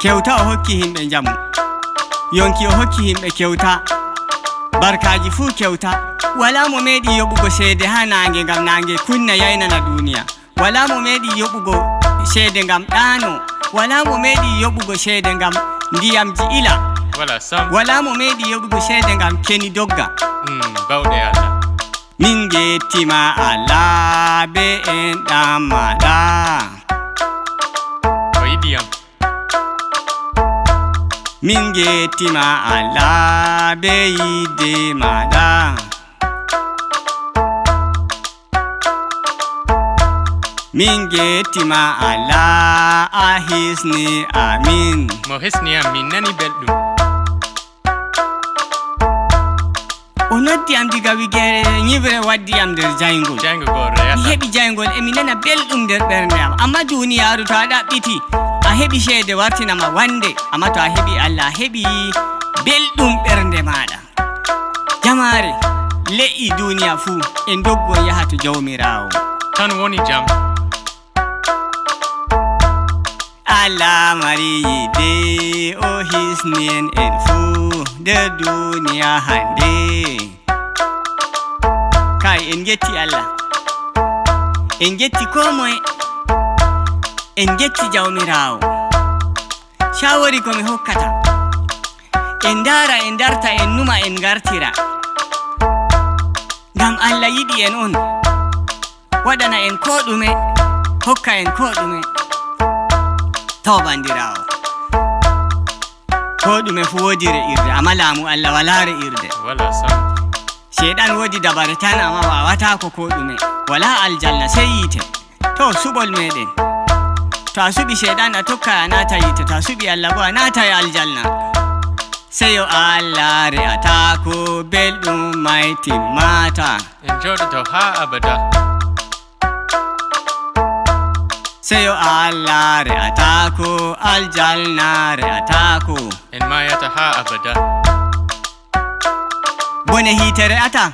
Kewta o hokki himɓe jamu, yonki o hokki himɓe kewta, barkaji fuu kewta. Wala mo meɗi yoɓugo seede ha nange ngam nange kunna yaynana duniya. Wala mo meɗi yoɓugo seede ngam ɗano. Wala mo meɗi yoɓugo seede ngam ndiyamji ila. Wala sam. Wala mo meɗi yoɓugo seede ngam keni dogga. Bawɗe Allah. Min gettima Allah be enɗam maɗa. O yiɗi yam. Min gettima Allah be yidde maɗa. Min gettima Allah a hisni amin. Mo hisni yam min nani belɗum. O noddi am diga wigere nyibre waddi am nder jayngol. Jayngol go Mi reyata. heɓi jayngol emi nana belɗum nder ɓernde am. Amma duniyaru to a ɗaɓɓiti a heɓi ceede wartinama wande, amma to a heɓi Allah a heɓi belɗum ɓernde maɗa. Jamare, le'i duniya fuu en doggo yaha to jawmirawo. Tan woni jam. Allah mari yiɗe o hisni en fuu nder duniya hande. Kai en getti Allah, en getti ko moye, en getti jawmirawo. Shawari komi hokkata, en dara en darta en numa en gartira, ngam Allah yiɗi en on, waɗana en ko ɗume, hokka en ko ɗume. To bandirawo, ko ɗume fu wodi re'irde, amma laamu Allah wala re'irde. Wala sam. Sheɗan wodi dabare tan amma wawatako ko ɗume. Wala aljanna sey yite. To suɓol meɗen, to a suɓi sheɗan a tokka a nata yite, to a suɓi Allah bo a nata e aljanna. Seyo Allah re'atako belɗum mai timmata. En joɗoto ha abada. Seyo Allah re'atako aljalnare atako En mayata ha abada. bone hitere ata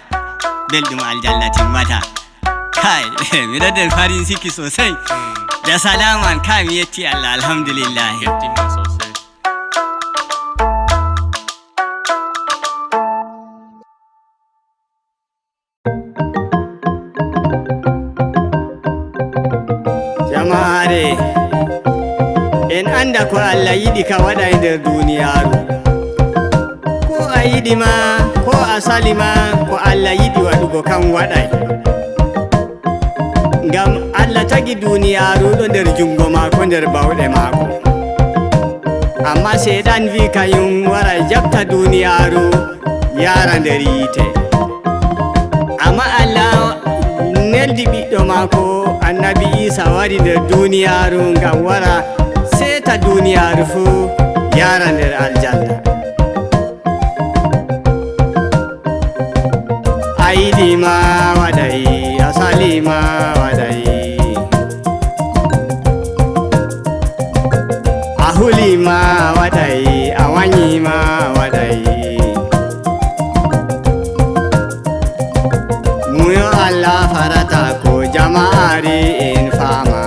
belɗum aljanna timmata kai miɗo nder farin ciki sosai da salaman kai mi yetti Allah alhamdulillah Yettima sosai. jama'are en anda ko Allah yiɗi ka waɗa e nder duniyaru ko a yiɗi ma ko a sali ma ko Allah yiɗi waɗugo kan waɗay ngam Allah tagi duniyaru ɗo nder jungo maako nder bawɗe maako amma seeɗan wi kayum wara jabta duniyaru yara nder yiite amma Allah neldi ɓiɗɗo maako annabi Isa wari nder duniyaru ngam wara seta duniyaru fuu yara nder aljanna a yiɗi ma waɗay a sali ma waɗay a huli ma waɗay a wanyi ma waɗay muyo Allah farata ko jama'are en fama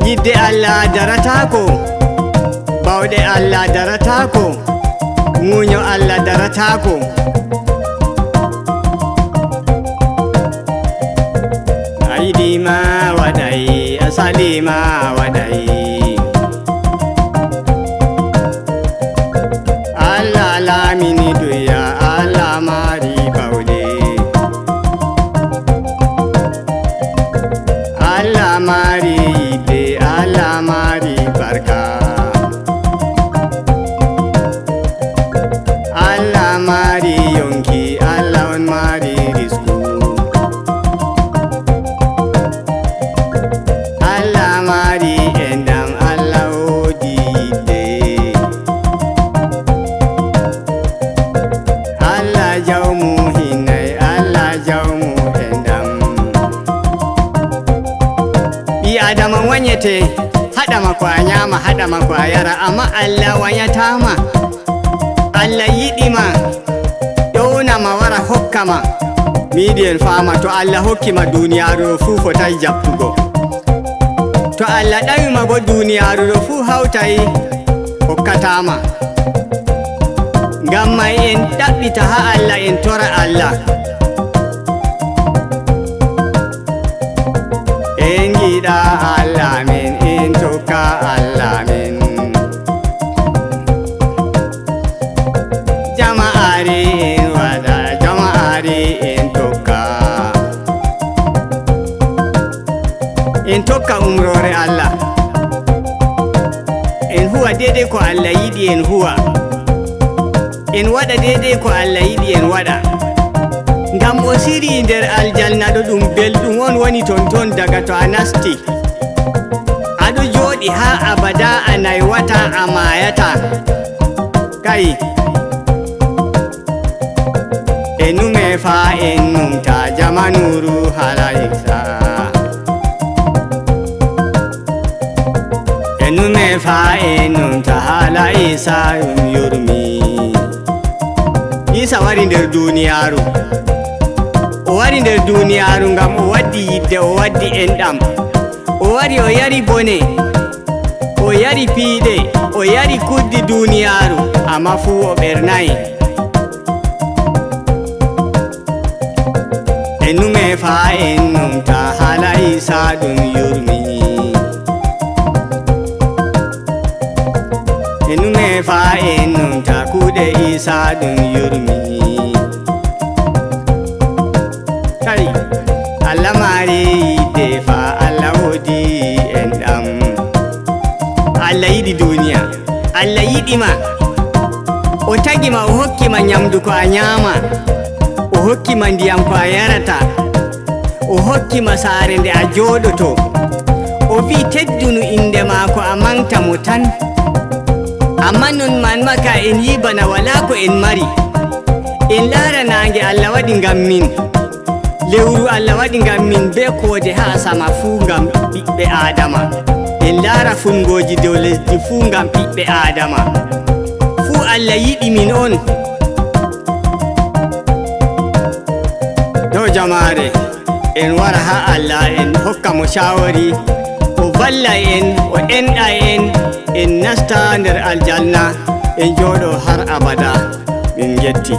yidde Allah daratako bawɗe Allah daratako muño Allah daratako a yiɗi ma waɗay a sali ma waɗay Allah lamini duya Allah mari bawɗe Allah mari yidde Allah mari barka Allah mari yonki Allah on mari risku Allah mari endam Allah wodi yidde Allah jawmu hinay Allah jawmu endam ɓi adama wanyete haɗama ko a nyama haɗama ko a yara amma Allah wanyatama Allah yiɗima ƴownama wara hokkama mi yiɗi en fama to Allah hokkima duniyaru ɗo fuu fotai jabtugo to Allah ɗawima bo duniyaru ɗo fuu hawtai hokkatama ngam mai en ɗaɓɓita ha Allah en tora Allah en giɗa Allah men en tokka Allah men jama'are en waɗa jama'are en tokka umrore Allah en huwa daidai ko Allah yiɗi en huwa en waɗa daidai ko Allah yiɗi en waɗa ngam o siri nder aljanna ɗo ɗum belɗum on woni ton daga to a nasti aɗo jooɗi ha abada a naywata a mayata kai enume fa en numta jamanuru halaysa enume fa en numta halaysa yurmi Isa wari nder duniyaru o wari nder duniyaru ngam o waddi yidde o waddi enɗam o wari o yari bone o yari piiɗe o yari kuddi duniyaru amma fuu o ɓernayi enume fa en numta hala Isa ɗum yurmi enume fa en numta kuɗe Isa ɗum yurmi kai Allah mari yidde fa Allah wodi enɗam Allah yiɗi duniya Allah yiɗima o tagima o hokkima nyamdu ko a nyama o hokkima ndiyam ko a yarata o hokkima saare nde a joɗoto o wi teddunu inde maako a manta mo tan amma non man maka en yi bana wala ko en mari en lara nange Allah waɗi ngam min lewru Allah waɗi ngam min be koode ha sama fuu ngam ɓiɓɓe adama en laara fungoji dow lesdi fuu ngam ɓiɓɓe adama fuu Allah yiɗi min on dow jamare en wara ha Allah en hokka mo shawari o valla en o enɗa en nasta nder aljanna en jooɗo har abada min yetti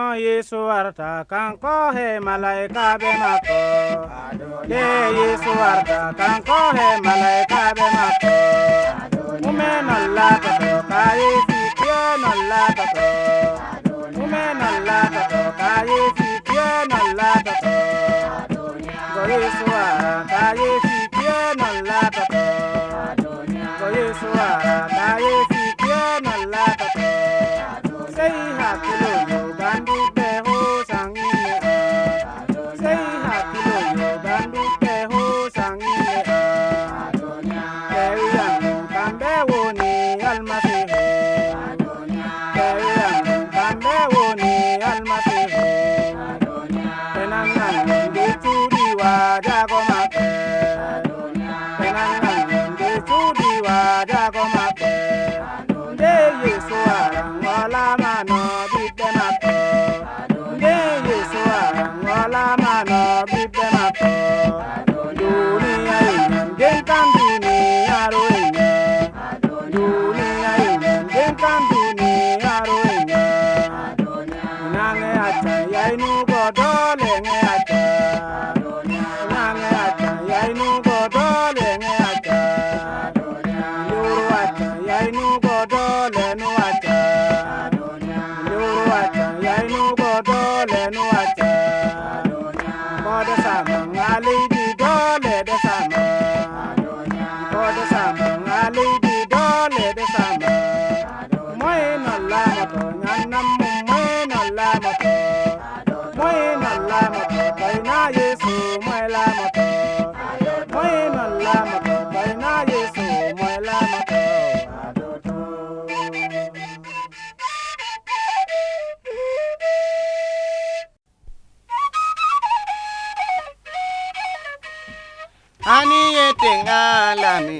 Yesu warta kanko he malaika be mako de Yesu warta kanko he malaika be mako Mumen Allah to kai fi pian Allah to Mumen Allah to kai fi pian Allah to Go Yesu warta kai fi pian Allah to Go Yesu warta kai fi pian Allah to Say hakilo yo gandu pe ho sangine Say hakilo yo gandu pe ho sangine Kerian kambe woni almasihu Kerian kambe woni almasihu Penangan di cudi wajah komak Penangan di cudi wajah komak De Yesu arang wala mano bibbe mako De Yesu arang wala mano bibbe mako Dunia inyan gengkan dunia roinya Dunia inyan gengkan dunia roinya Nange acha yainu godole nge acha Nange acha yainu godole nge acha Yuru acha yainu godole nu acha Yuru acha yainu godole nu acha Koda sama ngali di dole de sama Koda sama ngali di dole de sama Moy no la moto nyanam moy no la moto Moy no la moto kaina Yesu moy la moto Moy no la moto kaina Yesu moy la moto Ani yetengalami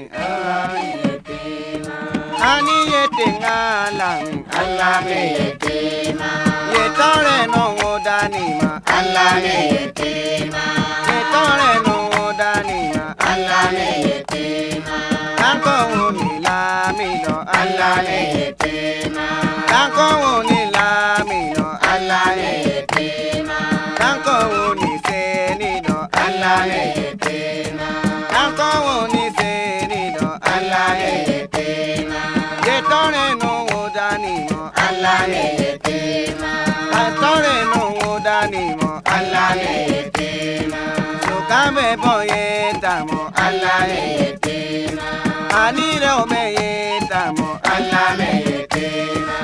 Ani yetengalami Allah me yetema Yetore no danima Allah me yetema Yetore no danima Allah me yetema Tanko ni lamino Allah me yetema Tanko ni lamino Allah me yetema Tanko ni senino Allah me yetema Tanko ni senino Allah me yetema Yetore no danimo Allah me yetema Yetore no danimo Allah me yetema Sukabe boyetamo Allah me yetema Anire omeyetamo Allah me yetema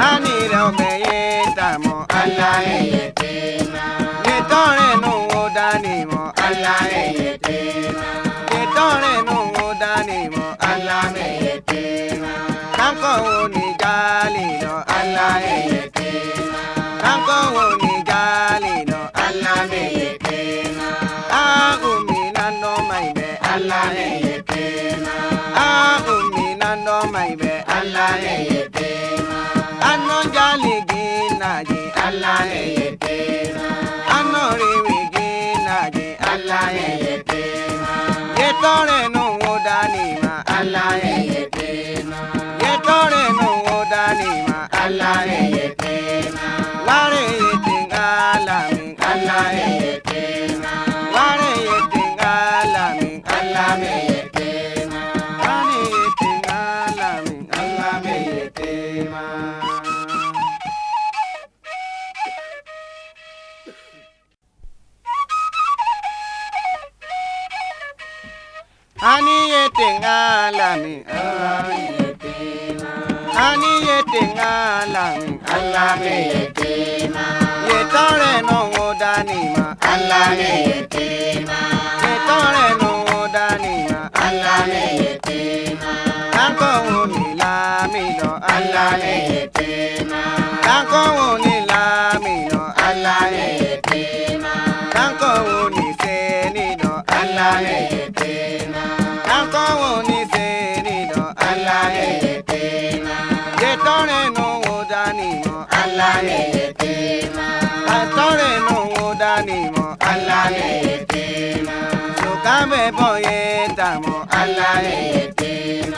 Anire omeyetamo Allah me yetema Yetore no danimo Allah me yetema Yetore no danimo Allah me yetema Tanko ni galino Allah me yetema Tanko ni galino Allah me yetema Agumina no maibe Allah me yetema Agumina no maibe Allah me yetema Ano jali ginaji Allah me yetema Ano riwi ginaji Allah me yetema Yetore no danima Allah me yetema Yetore no danima Allah me yetema Ware yetingalami Allah me yetema Ware yetingalami Allah me yetema Ware yetingalami Allah me yetema Ani yetingalami Ani yetingalami Allah me yetema Yetore no danima Allah me yetema Yetore no danima Allah me yetema Tanko ni lamino Allah me yetema Tanko ni lamino Allah me yetema Tanko ni senino Allah me yetema Tanko ni senino Allah me yetema Yetore no danimo Allah me yetema Yetore no danimo Allah me yetema Sukabe boyetamo Allah me yetema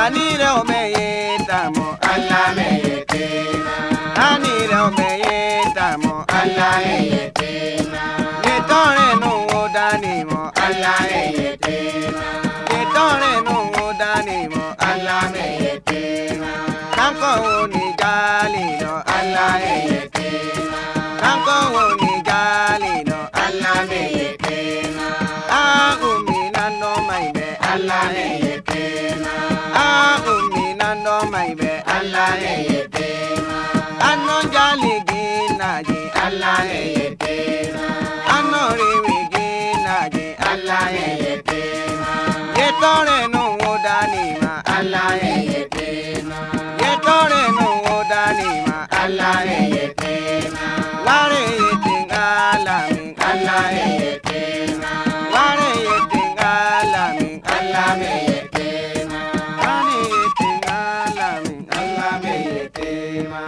Anire omeyetamo Allah me yetema Anire mo Allah yetima ye tore no dani mo Allah yetima ye tore no dani mo Allah yetima kanko ni gali no Allah yetima kanko ni gali no Allah yetima umina no mai be Allah yetima umina no mai be Allah yetima ano jali ginaji Allah yetima ano riwi ginaji Allah yetima ye tore no dani ma Allah yetima ye tore no dani ma Allah yetima ware yetinga min Allah yetima ware yetinga min Allah yetima ware yetinga min Allah yetima.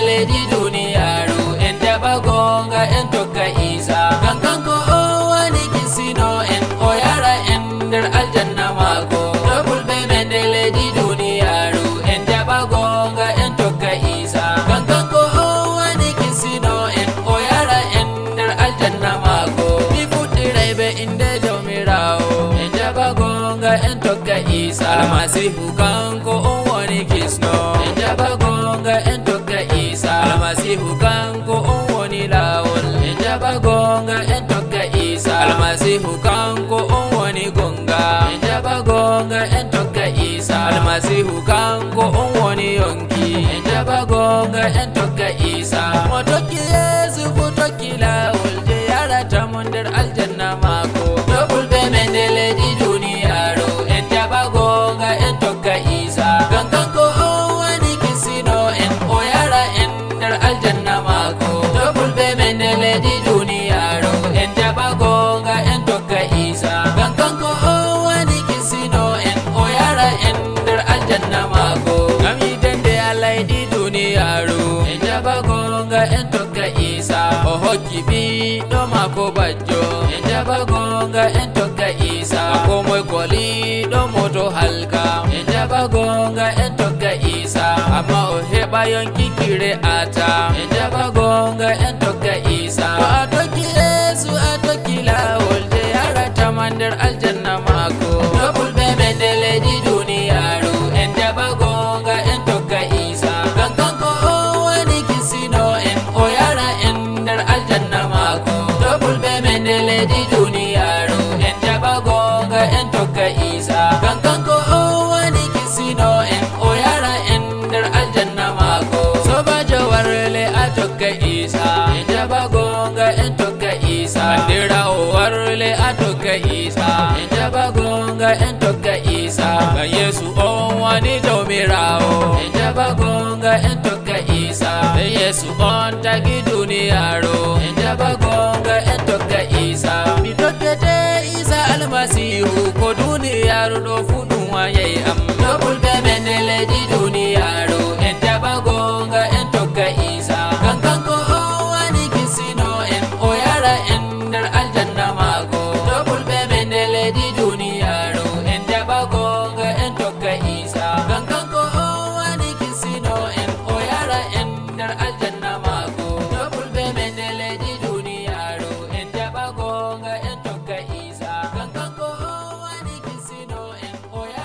Lady Duniyaru en daba gonga en tokka isa gangan ko o wani kisino en o yara en der aljanna mako double be men de Lady Duniyaru en daba gonga en tokka isa gangan ko o wani kisino en o yara en der aljanna mako mi futire be inde jomirawo en daba gonga en tokka isa almasihu kanko o wani kisno en daba gonga en tokka isa almasihu kanko on woni lawol en jaba gonga en tokka isa almasihu kanko on woni gonga en jaba gonga en tokka isa almasihu kanko on woni yonki en jaba gonga en tokka isa mo tokki yesu fu tokki lawol je yarata mon nder aljanna mako double be men de Lady Duniyaru en jaba gonga en tokka isa gangan ko on woni kisino en o yara en nder aljanna mako double be men de Lady Duniyaru en jaba gonga en tokka isa gangan ko o wani kisino en o yara en nder aljanna mako gami dende a Lady Duniyaru en jaba gonga en tokka isa o hokki ɓiɗɗo mako bajjo en jaba gonga en tokka isa ko moy koliɗo moto halka en jaba gonga en tokka isa amma o heɓa yonki kire ata en jaba gonga en tokka isa to a tokki yesu a tokki lawol je yarata man nder aljanna mako double be men de Lady Duniyaru en jaba gonga en tokka isa gangan ko o wani kisino en o yara en nder aljanna mako double be men de Lady Duniyaru en jaba gonga en tokka isa gangan ko o wani kisino en o yara en nder aljanna mako sobajo warle a tokka isa en jaba gonga en tokka isa bandira o warle a tokka isa en jaba gonga en tokka isa ga yesu on wani jomirawo en jaba gonga en tokka isa be yesu on tagi Duniyaru en jaba gonga en tokka isa mi tokkete isa almasihu ko Duniyaru do fudun waye am double be men de Lady Duniyaru en jaba gonga en tokka isa gangan ko o wani kisino en o yara en nder aljanna mako double be men de Lady Duniyaru en jaba gonga en tokka isa gangan ko o wani kisino en o yara en nder aljanna mako double be men de Lady Duniyaru en jaba gonga en tokka isa gangan ko o wani kisino en o yara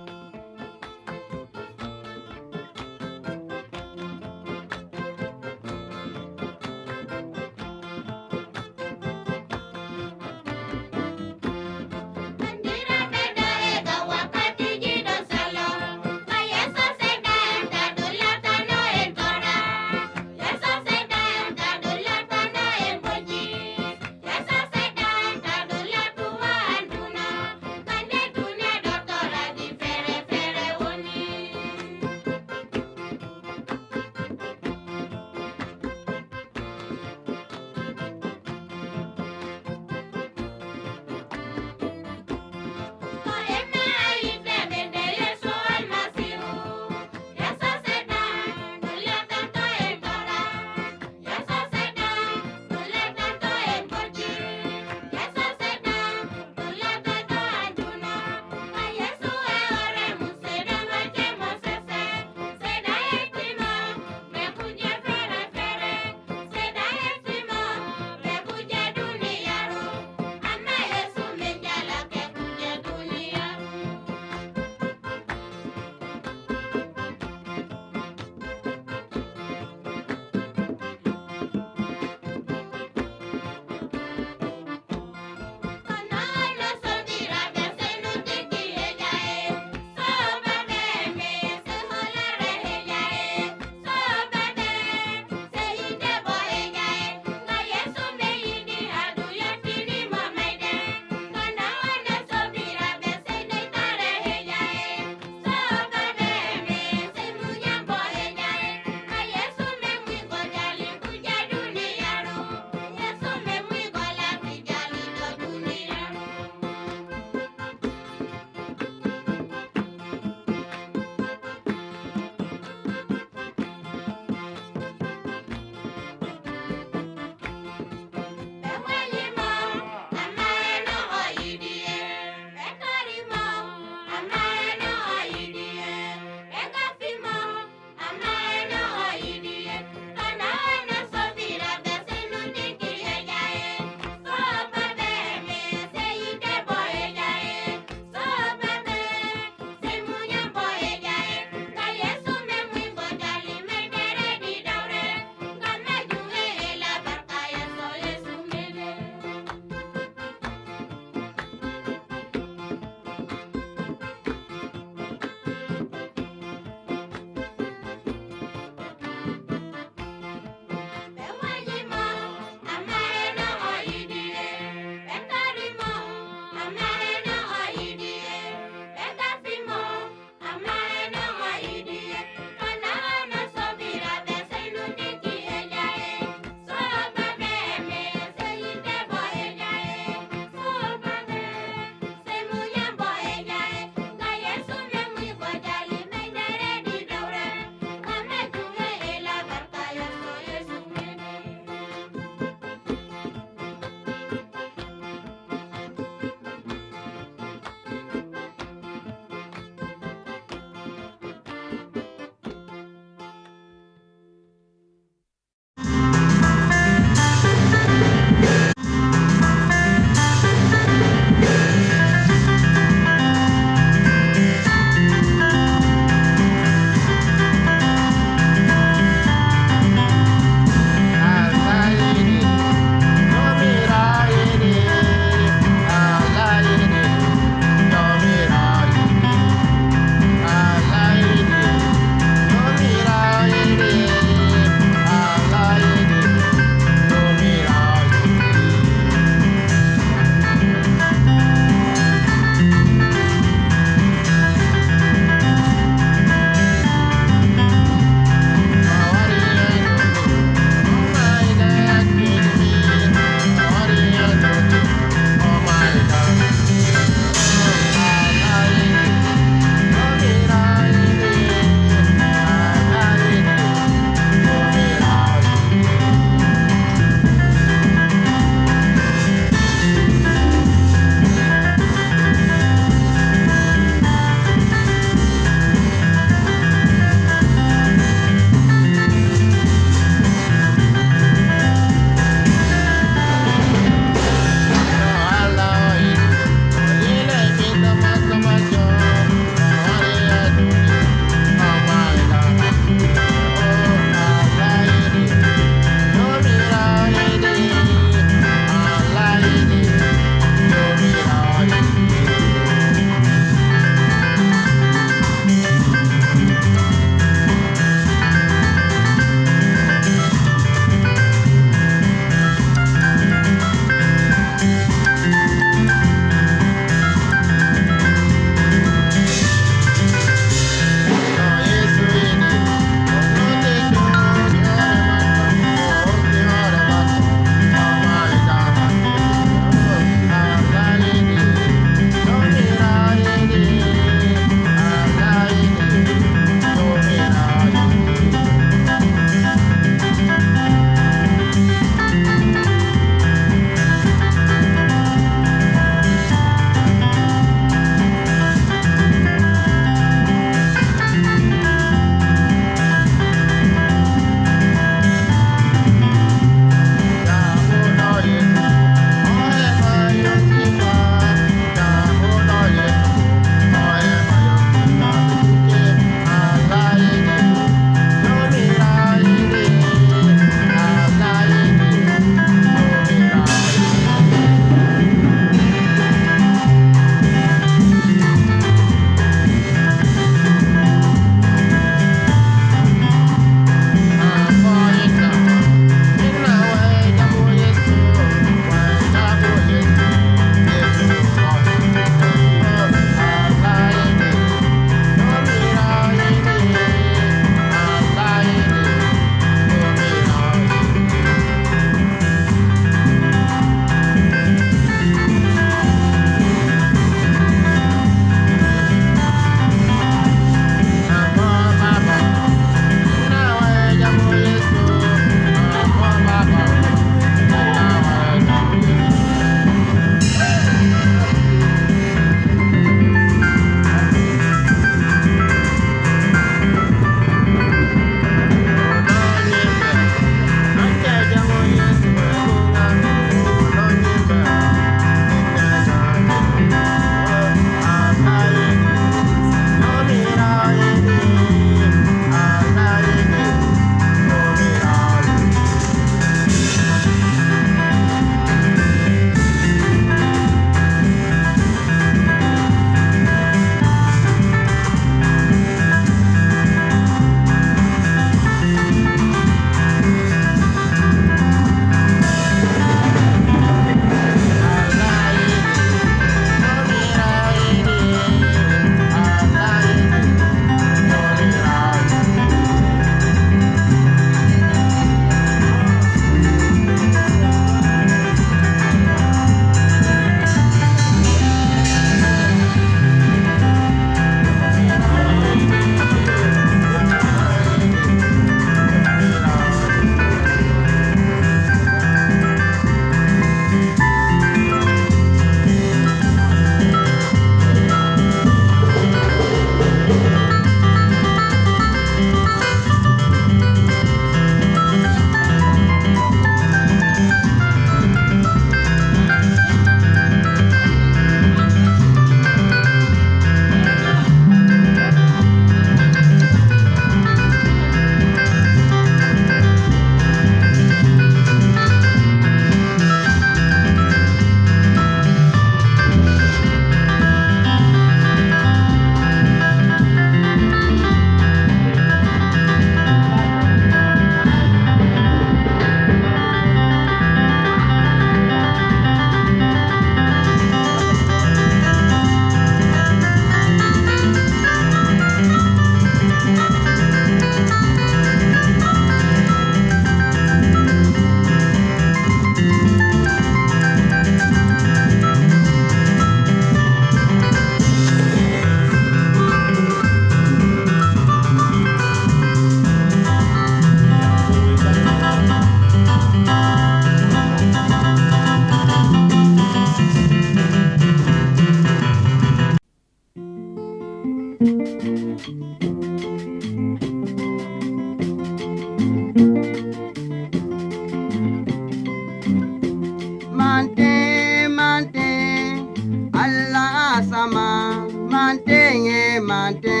mante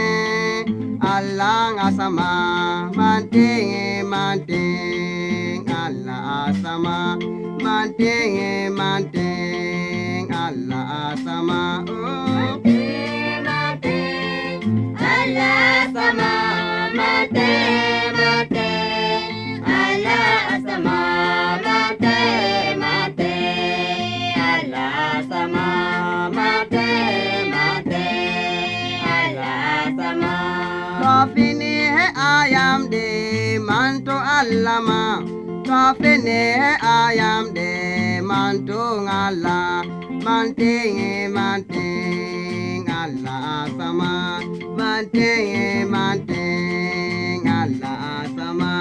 Allah asama mante mante Allah asama mante mante Allah asama mate Allah sama mate mate Allah sama mate mate Allah sama mate mate Allah sama Tafini hai ayam de manto allama Tafini hai ayam de manto Allah mante mante Allah sama mante mante Allah sama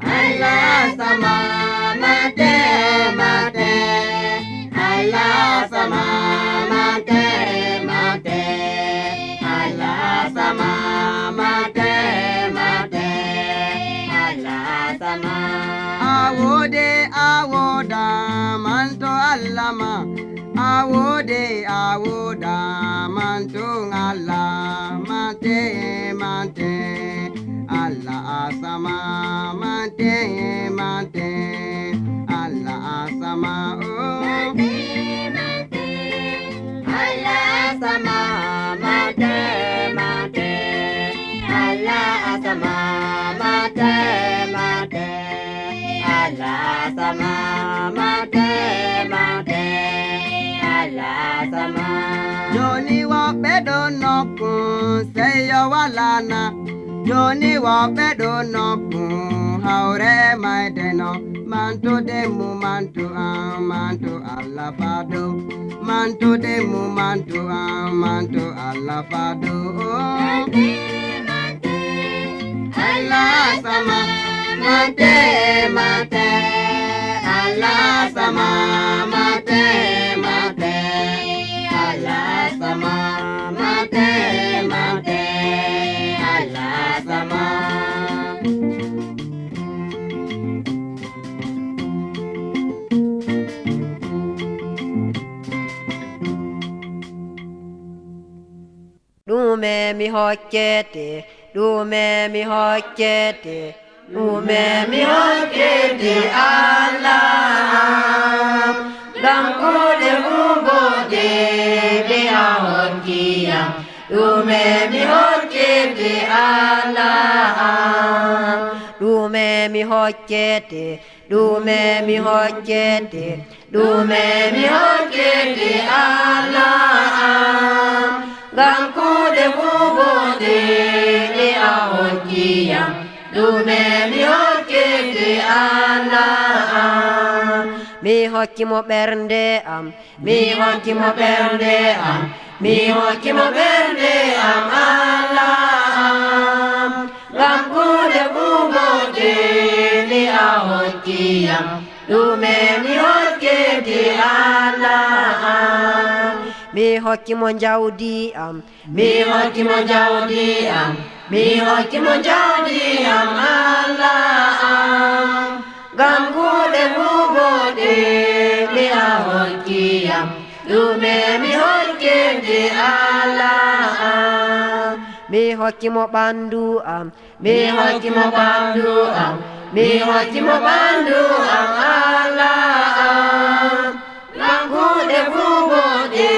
Allah sama mate mate Allah sama mate mate Allah sama mate mate Allah sama awode awoda manto allama awode awoda manto Allah mate mate Allah sama mate mate Allah sama mate mate Allah sama mate mate Allah sama mate mate Allah sama mate mate Allah sama Joni wa bedo nokun seyo walana Joni wa bedo nokun haure maideno manto demu manto Allah fado manto demu manto Allah fado Allah sama mate mate Allah sama mate mate Allah sama mate mate Allah sama Dume mi hokkete dume mi hokkete dume mi hokkete Allah Gangkude ubode de ahokia dume mi hokkete Allah dume mi hokkete dume mi hokkete dume mi hokkete Allah Gangkude ubode de ahokia dume mi hokkete Allah mi hokki mo ɓernde am mi hokki mo ɓernde am mi hokki mo ɓernde am Allah ngam kuuɗe ɓuuɓoɗe nde a hokkiyam ɗume mi hokkete Allah mi hokki mo jawdi am mi hokki mo jawdi am mi hokki mo jawdi am Allah ngam kuuɗe ɓuuɓoɗe nde a hokkiyam ɗume mi hokkete Allah mi hokki mo ɓandu am mi hokki mo ɓandu am mi hokki mo ɓandu am Allah ngam kuuɗe ɓuuɓoɗe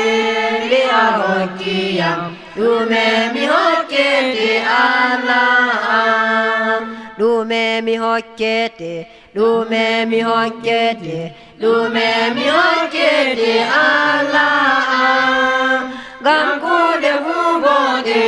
nde a hokkiyam ɗume mi hokkete Allah ɗume mi hokkete ɗume mi hokkete ɗume mi hokkete Allah ngam kuuɗe ɓuuɓoɗe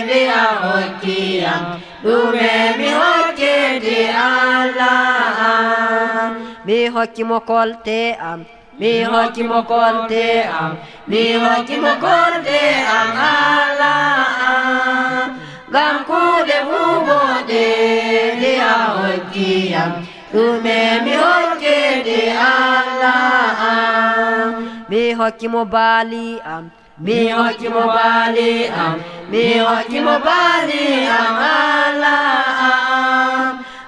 nde a hokkiyam ɗume mi hokkete Allah mi hokki mo kolte am mi hokki mo kolte am mi hokki mo kolte am Allah ngam kuuɗe ɓuuɓoɗe nde a hokkiyam ɗume mi hokkete Allah mi hokki mo baali am mi hokki mo baali am mi hokki mo baali am Allah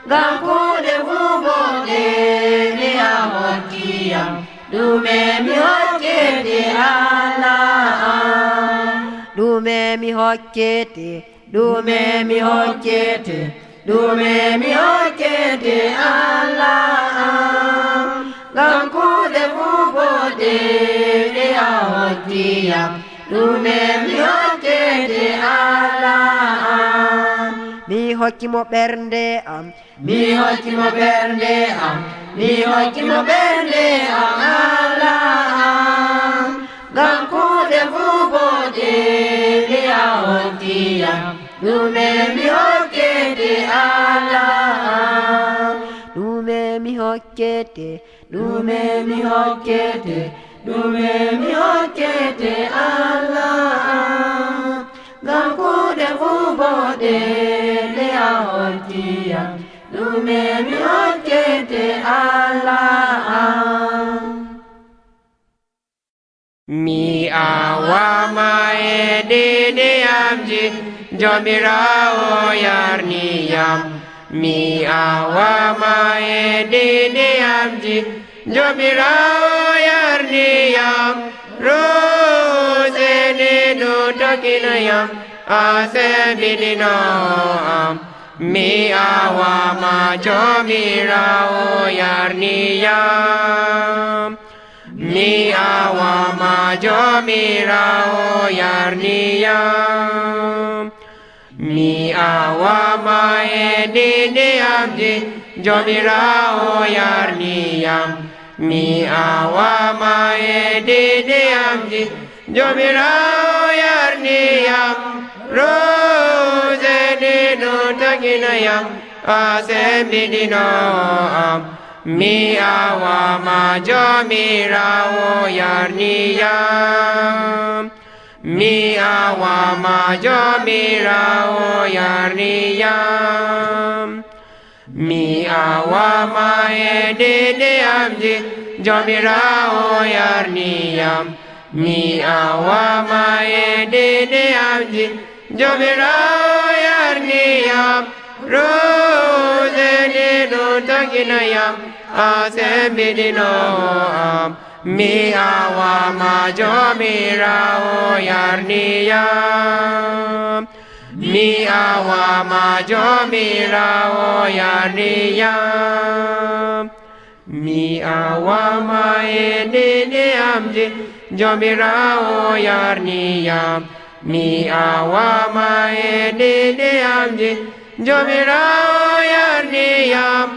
ngam kuuɗe ɓuuɓoɗe nde a hokkiyam ɗume mi hokkete Allah mi hokkete dume mi hokkete dume mi hokkete Allah ngam kuɗe fuu boɗe ɗe a hokkiyam dume mi hokkete Allah mi hokkimo ɓernde am mi hokkimo ɓernde am mi hokkimo ɓernde am Allah ngam kuɗe fuu boɗe ɗe a hokkiyam dume mi hokkete Allah dume mi hokkete dume mi hokkete dume mi hokkete Allah ngam kuɗe fuu boɗe ɗe a hokkiyam dume mi hokkete Allah mi awama e dedeyamji jomirawo yarniyam mi awama e dedeyamji jomirawo yarniyam rosene no tokinayam asebidino am mi awama jomirawo yarniyam mi awama jomirawo yarniyam mi awama edideyamji jomirawo yarniyam mi awama edideyamji jomirawo yarniyam rosene no taginayam asembidino am mi awama jomirawo yarniyam mi awama jomirawo yarniyam mi awama edideyamji jomirawo yarniyam mi awama edideyamji jomirawo yarniyam rosene no taginayam asembidino am mi awama jomirawo yarniyam mi awama jomirawo yarniyam mi awama edideyamji jomirawo yarniyam mi awama edideyamji jomirawo yarniyam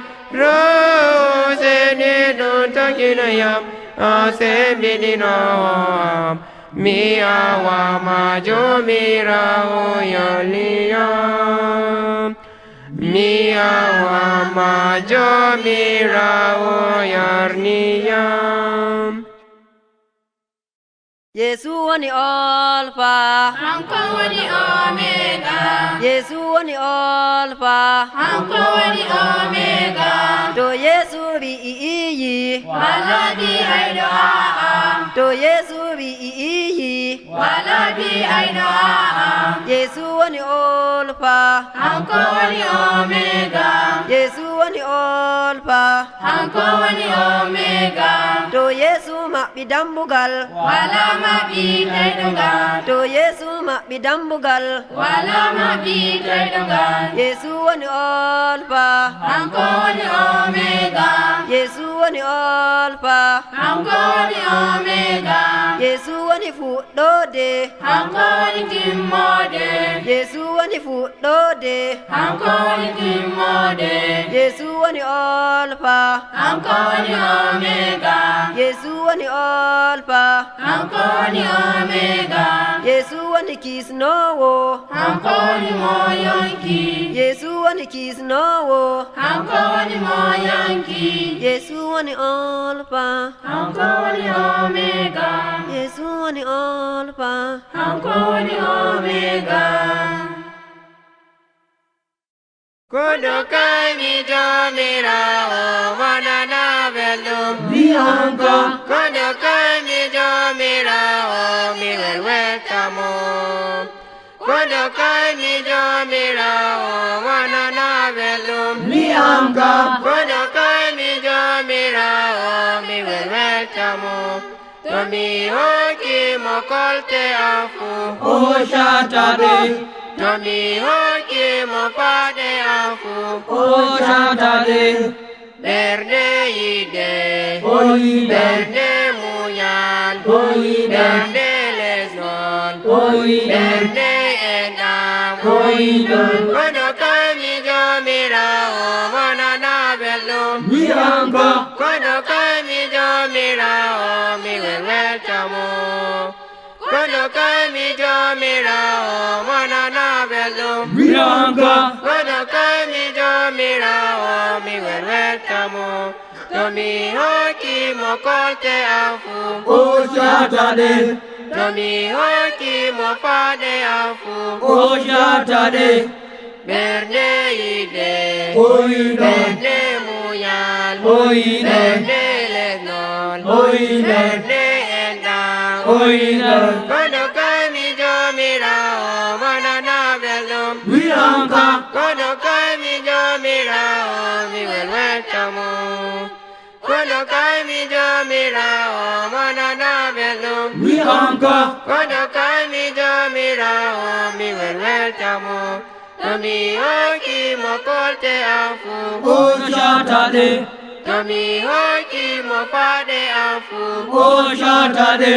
rosene no taginayam asembidino am mi awama jomirawo yarniyam mi awama jomirawo yarniyam Yesu woni Alpha Hanko woni Omega Yesu woni Alpha Hanko woni Omega To Yesu bi iyi Walodi aido aa To Yesu bi iyi Walodi aido aa Yesu woni Alpha Hanko woni Omega Yesu woni Alpha Hanko woni Omega To Yesu maɓɓi dambugal Wala maɓɓi tedungal To Yesu maɓɓi dambugal Wala maɓɓi tedungal Yesu woni Alpha Hanko woni Omega Yesu woni Alpha Hanko woni Omega Yesu woni fuɗɗode Hanko woni timmode Yesu woni fuɗɗode Hanko woni timmode Yesu woni Alpha Hanko woni Omega Yesu woni Alpha Hanko woni Omega Yesu woni kisnowo Hanko woni moyonki Yesu woni kisnowo Hanko woni moyonki Yesu woni Alpha Hanko woni Omega Yesu woni Alpha Hanko woni Omega Kodo kai mi jomirawo wanana belum Bianca Kodo kai mi jomirawo mi welweltamo Kodo kai mi jomirawo wanana belum Bianca Kodo kai mi jomirawo mi welweltamo Tomi hoki mokolte afu O Shatade Tomi hoki mopade afu O Shatade Berde ide Oide Berde muyan Oide Berde lesnon Oide Berde enam Oide Kono kami jomira o manana belum Mianga Kono kami jomira o miwelwel chamo Kono kami jomira o manana belum Mianga Kono kami jomira o miwelwel chamo Tomi hoki mokolte afu O Shatade Tomi hoki mofade afu O Shatade Berde ide Oide Berde muyan Oide Berde lesnon Oide Berde endam Oide Kono kami jomira o manana belum Mianga Kono kami jomira o miwelwel chamo Kono kami jomira o manana belum Mianga Kono kami jomira o miwelwel chamo Tomi hoki mokolte afu O Shatade Tomi hoki mopade afu O Shatade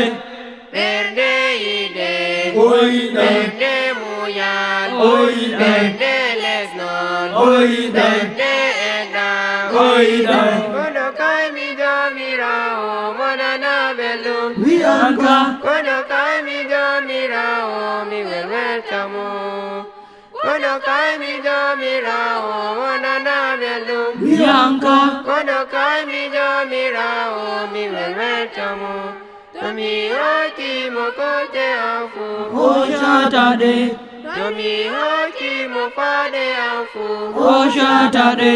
Berde ide Oide Berde muyan Oide Berde lesnon Oide Berde endam Oide Kono kami jomira o manana belum Mianga Kono kami jomira o miwelwel chamo Kono kami jomira o manana belum Mianga Kono kami jomira o miwelwel chamo Tomi hoki mokote afu O Shatade Tomi hoki mopade afu O Shatade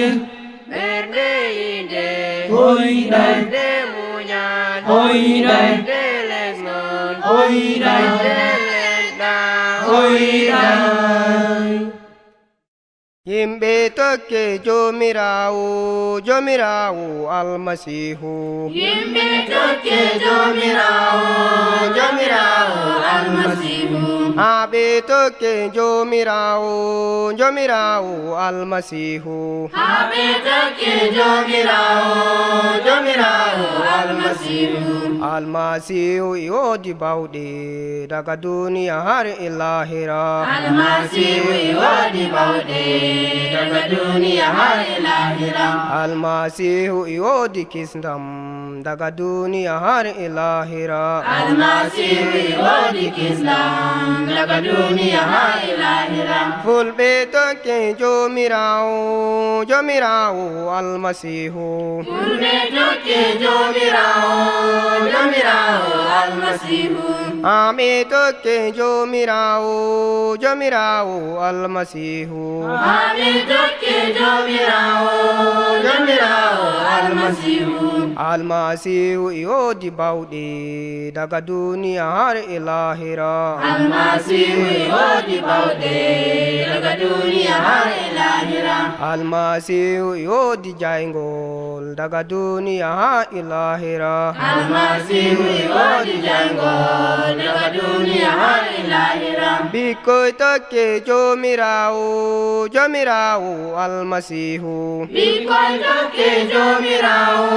Berde ide Oide Berde muyan Oide Berde lesnon Oide Berde lendam Oide Yimbe toke jomirawo jomirawo almasihu Yimbe toke jomirawo jomirawo almasihu Abe toke jomirawo jomirawo almasihu Habe toke jomirawo jomirawo almasihu Almasihu yodi baude daga duniya har ilahira Almasihu yodi baude daga duniya har ilahira Almasihu yodi kisndam daga duniya har ilahira Almasihu yodi kislam daga duniya har ilahira Fulbe toke jomirawo jomirawo almasihu Fulbe toke jomirawo jomirawo almasihu Ame toke jomirawo jomirawo almasihu Habe toke jomirawo jomirawo almasihu Almasihu yodi baude daga duniya har ilahira Almasihu yodi baude daga duniya har ilahira Almasihu yodi jaingol daga duniya har ilahira Almasihu yodi jangol daga duniya har ilahira Bikoy toke jomirawo jomirawo almasihu Bikoy toke jomirawo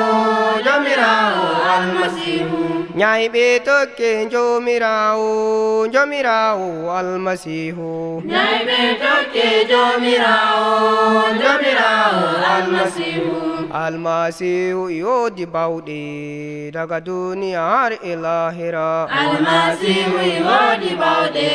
jomirawo almasihu Nyaibe toke jomirawo jomirawo almasihu Nyaibe toke jomirawo jomirawo almasihu Almasihu yodi baude daga duniya har ilahira Almasihu yodi baude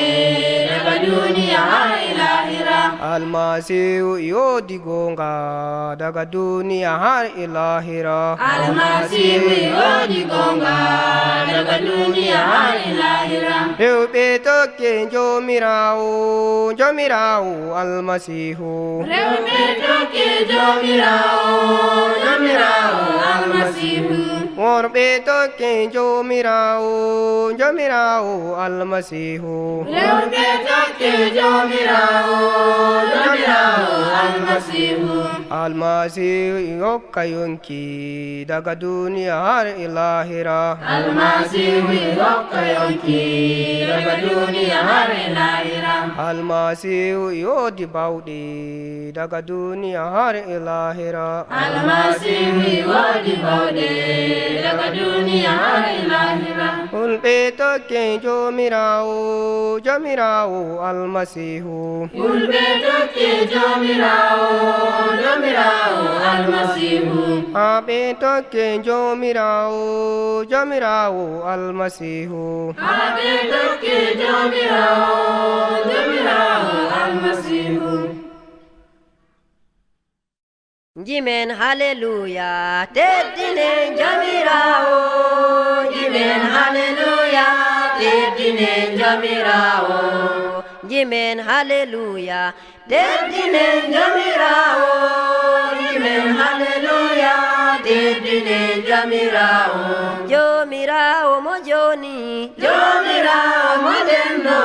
daga duniya har ilahira Almasihu yodi gonga daga duniya har ilahira Almasihu yodi gonga daga duniya har ilahira Rewbe toke jomirawo jomirawo almasihu Rewbe toke jomirawo jomirawo almasihu worɓe tokki jomirawo jomirawo almasihu rewɓe tokki jomirawo jomirawo almasihu almasihu hokka yonki daga duniya har ilahira almasihu hokka yonki daga duniya har ilahira almasihu yodi bawɗe daga duniya har ilahira almasihu yodi bawɗe daga duniya har ilahira fulɓe tokki jomirawo jomirawo almasihu fulɓe tokki jomirawo jomirawo almasihu haɓe tokki jomirawo jomirawo almasihu haɓe tokki jomirawo jomirawo almasihu Jimen hallelujah teddine jamirawo Jimen hallelujah teddine jamirawo Jimen hallelujah teddine jamirawo Jimen hallelujah teddine jamirawo Jomirawo mo joni Jomirawo mo denno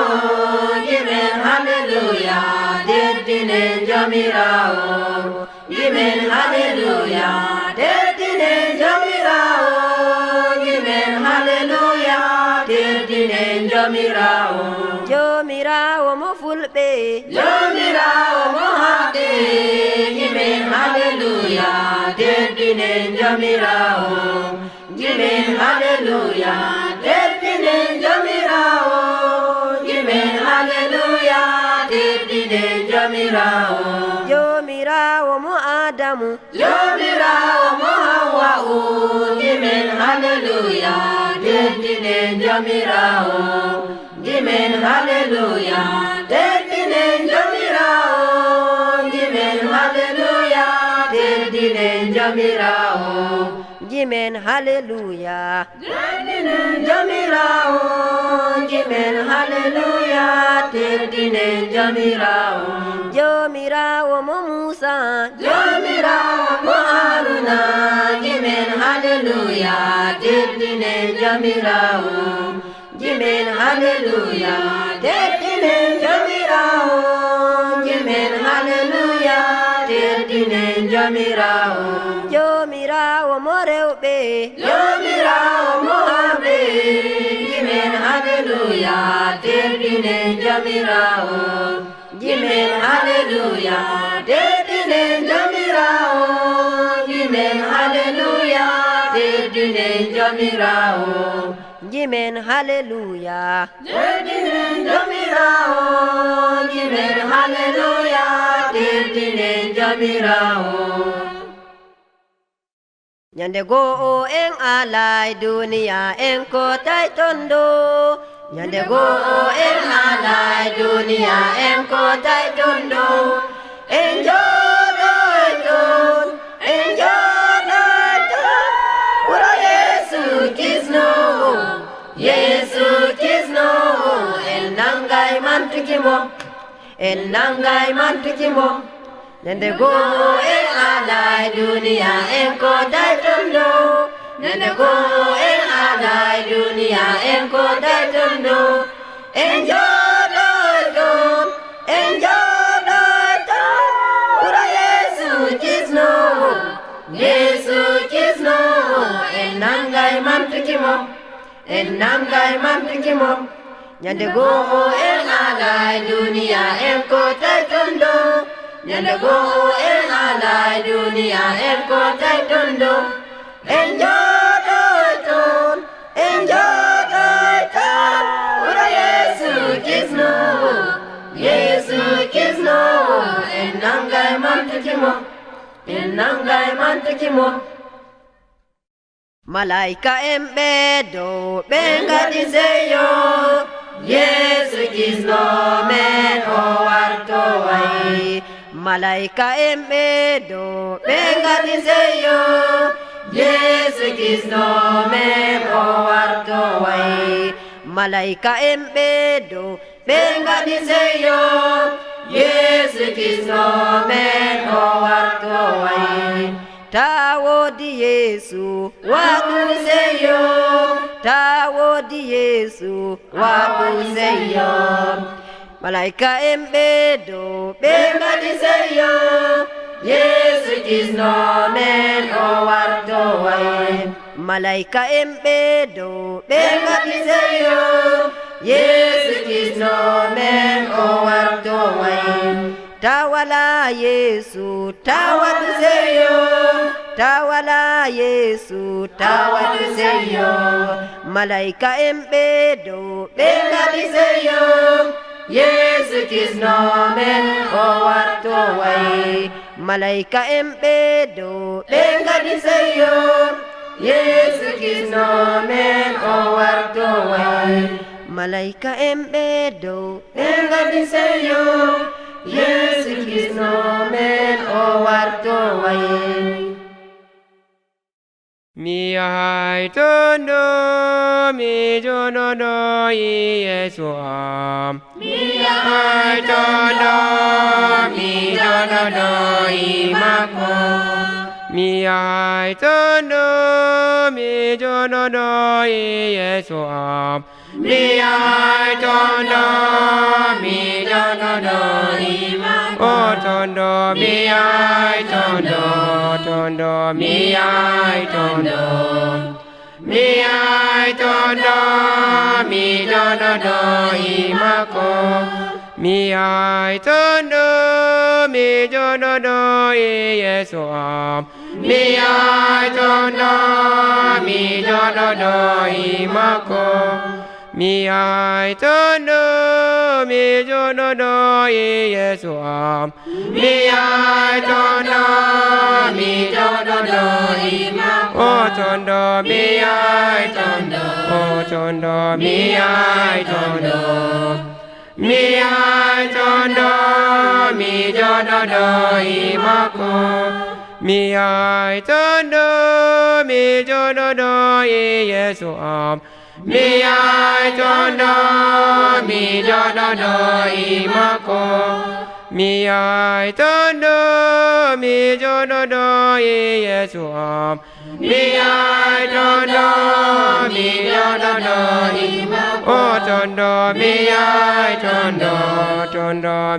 Jimen hallelujah teddine jamirawo Jimen hallelujah teddine jamirawo Jimen hallelujah teddine jamirawo Jomirawo mo fulɓe Jomirawo mo haɓe Jimen hallelujah teddine jamirawo Jimen hallelujah teddine jamirawo Jimen hallelujah teddine jamirawo Jomirawo mo Adamu Jomirawo mo Hawwa'u Jimen hallelujah teddine jamirawo Jimen hallelujah teddine jamirawo Jimen hallelujah teddine jamirawo Jimen hallelujah teddine jamirawo Jimen hallelujah teddine jamirawo Jomirawo mo Musa Jomirawo mo Haruna Jimen hallelujah teddine jamirawo Jimen hallelujah teddine jamirawo Jimen hallelujah teddine jamirawo Jomirawo mo rewɓe Jomirawo mo haɓe Jimen hallelujah teddine jamirawo Jimen hallelujah teddine jamirawo Jimen hallelujah teddine jamirawo Jimen hallelujah teddine jamirawo Jimen hallelujah teddine jamirawo Nyande go'o en alay duniya en ko tay tondo Nyande go'o en alay duniya en ko tay tondo En joɗo e ton en joɗo e ton Wuro Yesu kisno Yesu kisno En nangay mantuki mo En nangay mantuki mo Nende go'o en alay duniya en ko tay tondo Nende go'o en alay duniya en ko tay tondo En joɗo e ton en joɗo e ton Wuro Yesu kisno Yesu kisno En nangay mantuki mo En nangay mantuki mo Nyande go'o en alay duniya en ko tay tondo Nyande go'o en alay duniya en ko tay tondo En joɗo e ton en joɗo e ton Wuro Yesu kisno Yesu kisno En nangay mantuki mo En nangay mantuki mo Malaika en ɓeɗo ɓe ngaɗi seyo Yesu kisno men o warto way Malaika en ɓeɗo ɓe ngaɗi seyo Yesu kisno men o warto way Malaika en ɓeɗo ɓe ngaɗi seyo Yesu kisno men o warto way Tawodi Yesu wakuseyo Tawodi Yesu wakuseyo Malaika embedo bengadiseyo Yesu kisno men owarto wae Malaika embedo bengadiseyo Yesu kisno men owarto wae Tawala Yesu tawaduseyo Tawala Yesu tawaduseyo Malaika embedo bengadiseyo Yesu kisno men owarto wae Malaika embedo bengadiseyo Yesu kisno men owarto wae Malaika embedo bengadiseyo Yesu kisno men owarto wae Mi ai tondo mi jono do Yesu am Mi ai tondo mi jono do imako Mi ai tondo mi jono do Yesu am Mi ai tondo mi jono do imako O tondo mi ai tondo mi ai tondo Mi ai tondo mi jono do imako Mi ai tondo mi jono do Yesu am Mi ai tondo mi jono do imako Mi ai tondo mi jono do Yesu am Mi ai tondo mi jono do imako O tondo mi ai tondo O tondo mi ai tondo Mi ai tondo mi jono do imako Mi ai tondo mi jono do Yesu am Mi ai tondo mi jono do imako Mi ai tondo mi jono do Yesu am Mi ai tondo mi jono do imako O tondo mi ai tondo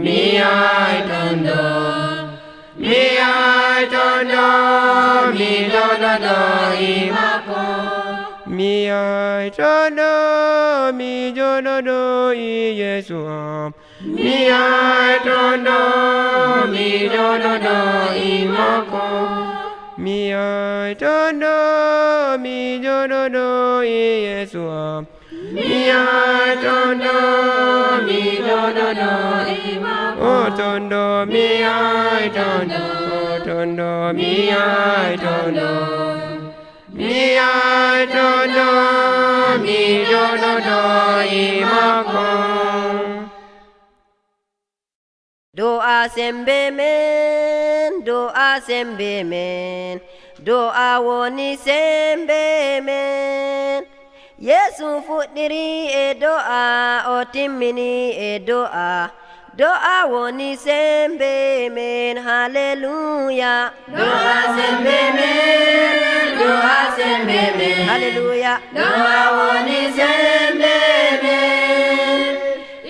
mi ai tondo Mi ai tondo mi jono do imako Mi ai tondo mi jono do Yesu am Mi ai tondo mi jono do imako Mi ai tondo mi jono do Yesu am Mi ai tondo mi jono do imako O tondo mi ai tondo O tondo mi ai tondo Mi ai tondo mi jono do imako Doa sembe men Doa woni sembe men Yesu fuɗɗiri e do'a o timmini e do'a Do'a woni sembe men hallelujah Do'a sembe men hallelujah Do'a woni sembe men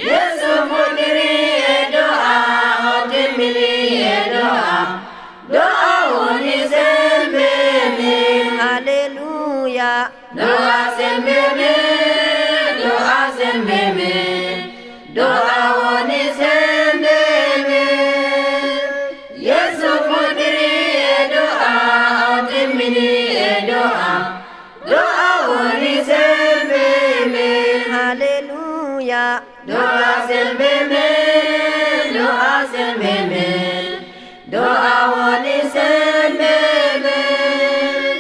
Yesu fuɗɗiri e do'a o timmini e do'a Do'a woni sembe men hallelujah Do'a sembe men Do'a woni sembe men Yesu fuɗɗiri e do'a o timmini e do'a Do'a woni sembe men hallelujah Do'a sembe men Do'a woni sembe men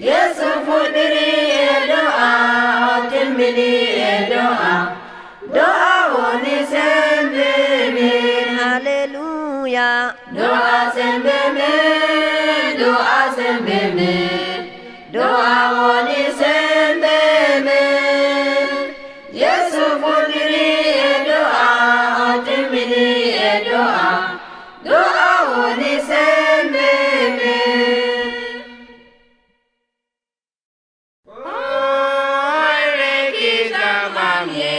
Yesu fuɗɗiri e do'a o timmini e do'a Do'a woni sembe men hallelujah Do'a sembe men Do'a woni sembe men Yesu fuɗɗiri e do'a o timmini e do'a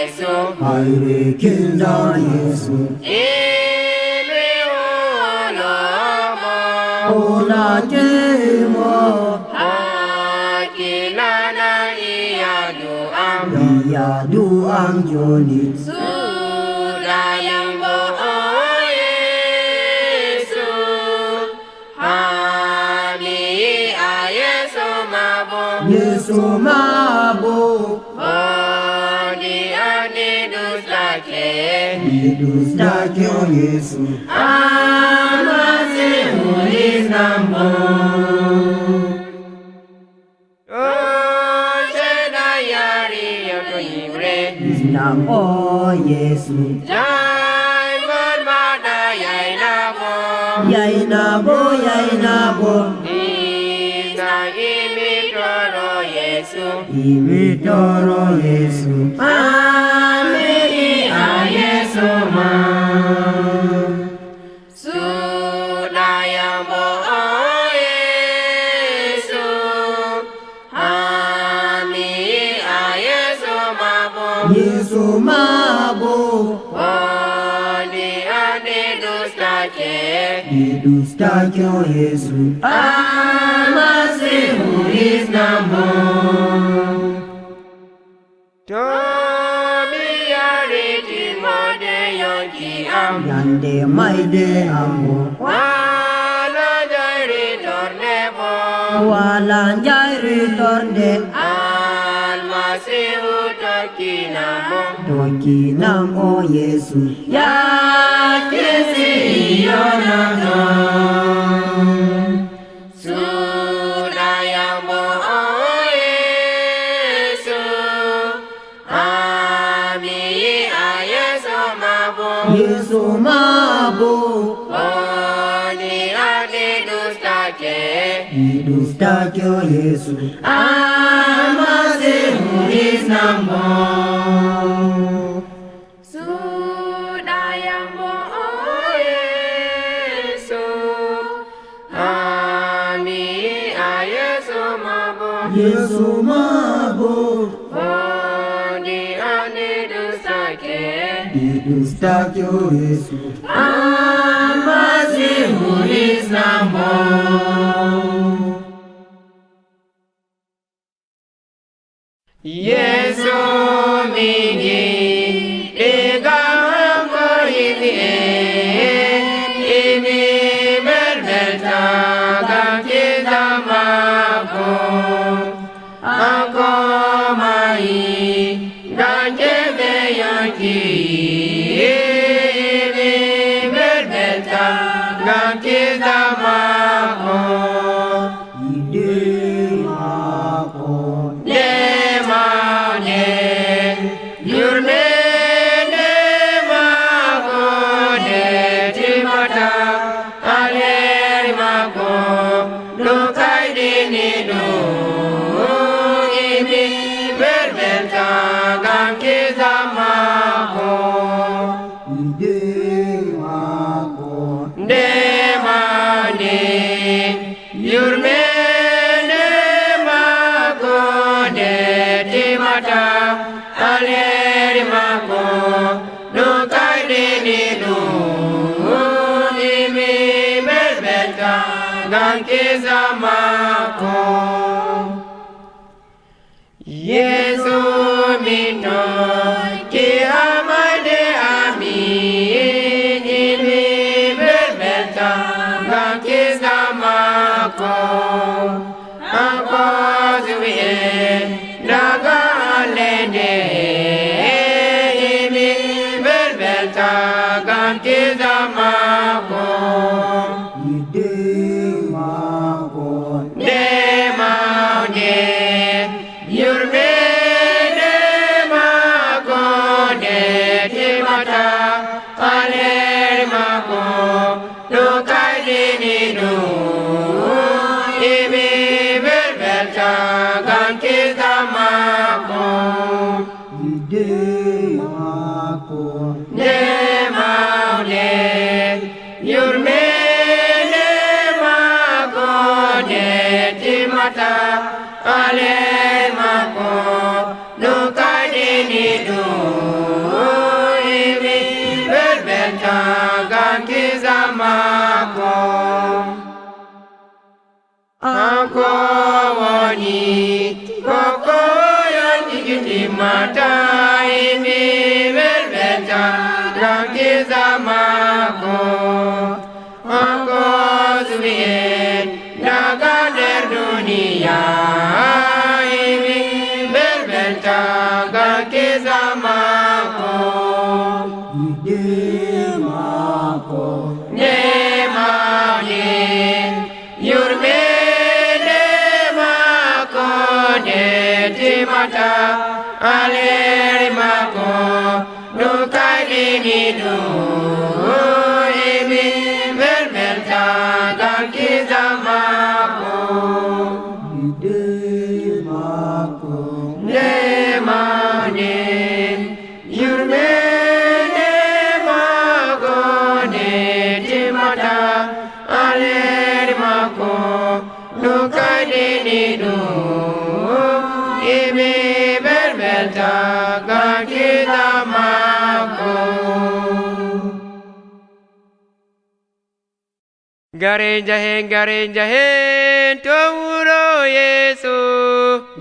Yesu Aire kinda Yesu Ime olomo Ola jemo Hakilana iyadu am Iya duang joni Sudayambo Yesu Hani ayesu mabo Yesu mabo Bodi ane dustake Idusta kyo Yesu Amase ulinambo Oshena yari yoto imre Islam o Yesu Jai Mada Yai Nabo Yai nabo Yai nabo Ina imitoro Yesu Imitoro Yesu Amiri ayesu ma Sudayambo Yesu Amiri ayesu mabo Yesu mabo Bodi ane dustake Idusta kyo Yesu Amasihu isnamo Tobi yariti mode yonki am Yande maide amo Wala jari tornebo Walang jari torne Almasihu tokinamo Toki nam o Yesu Yakisi yonatan Sudayambo Yesu Ami ayesu mabo Yesu mabo Bodi ane dustake Idusta kyo Yesu Amasihu isnambo Sudayambo Yesu Ami ayesu mabo Yesu mabo Bodi ane dustake Idusta kyo Yesu Amasihu isnambo Yesu mingi Digamko ini Ini berbeda Kita mampu Aku mai Dan jebe yang Ini berbeda Kita mampu Ide mako Ide mako Yesu mino ki amade ami ini berbeda ganti sama ko aku zuwe naga lene ini berbeda ganti sama ko Ide mako de mau de Yurmene mako de timata aler mako lukai dini nu imi berbelta ganti tamako Ide mako de mau de Yurmene mako de timata aler mako lukai dini nu mako ako woni koko yan ikiti matai mi berbeda gakiza mako ako suwien daga der dunia ini berbeda gakiza mako ide mako ne manin yurme mata aleri mako dukani ni du imi vermelta gakiza mako ide mako ne manin yurme ne mako ne timata aleri mako dukani ni du imi berbelta gakiza mako garenja hen tawuro yesu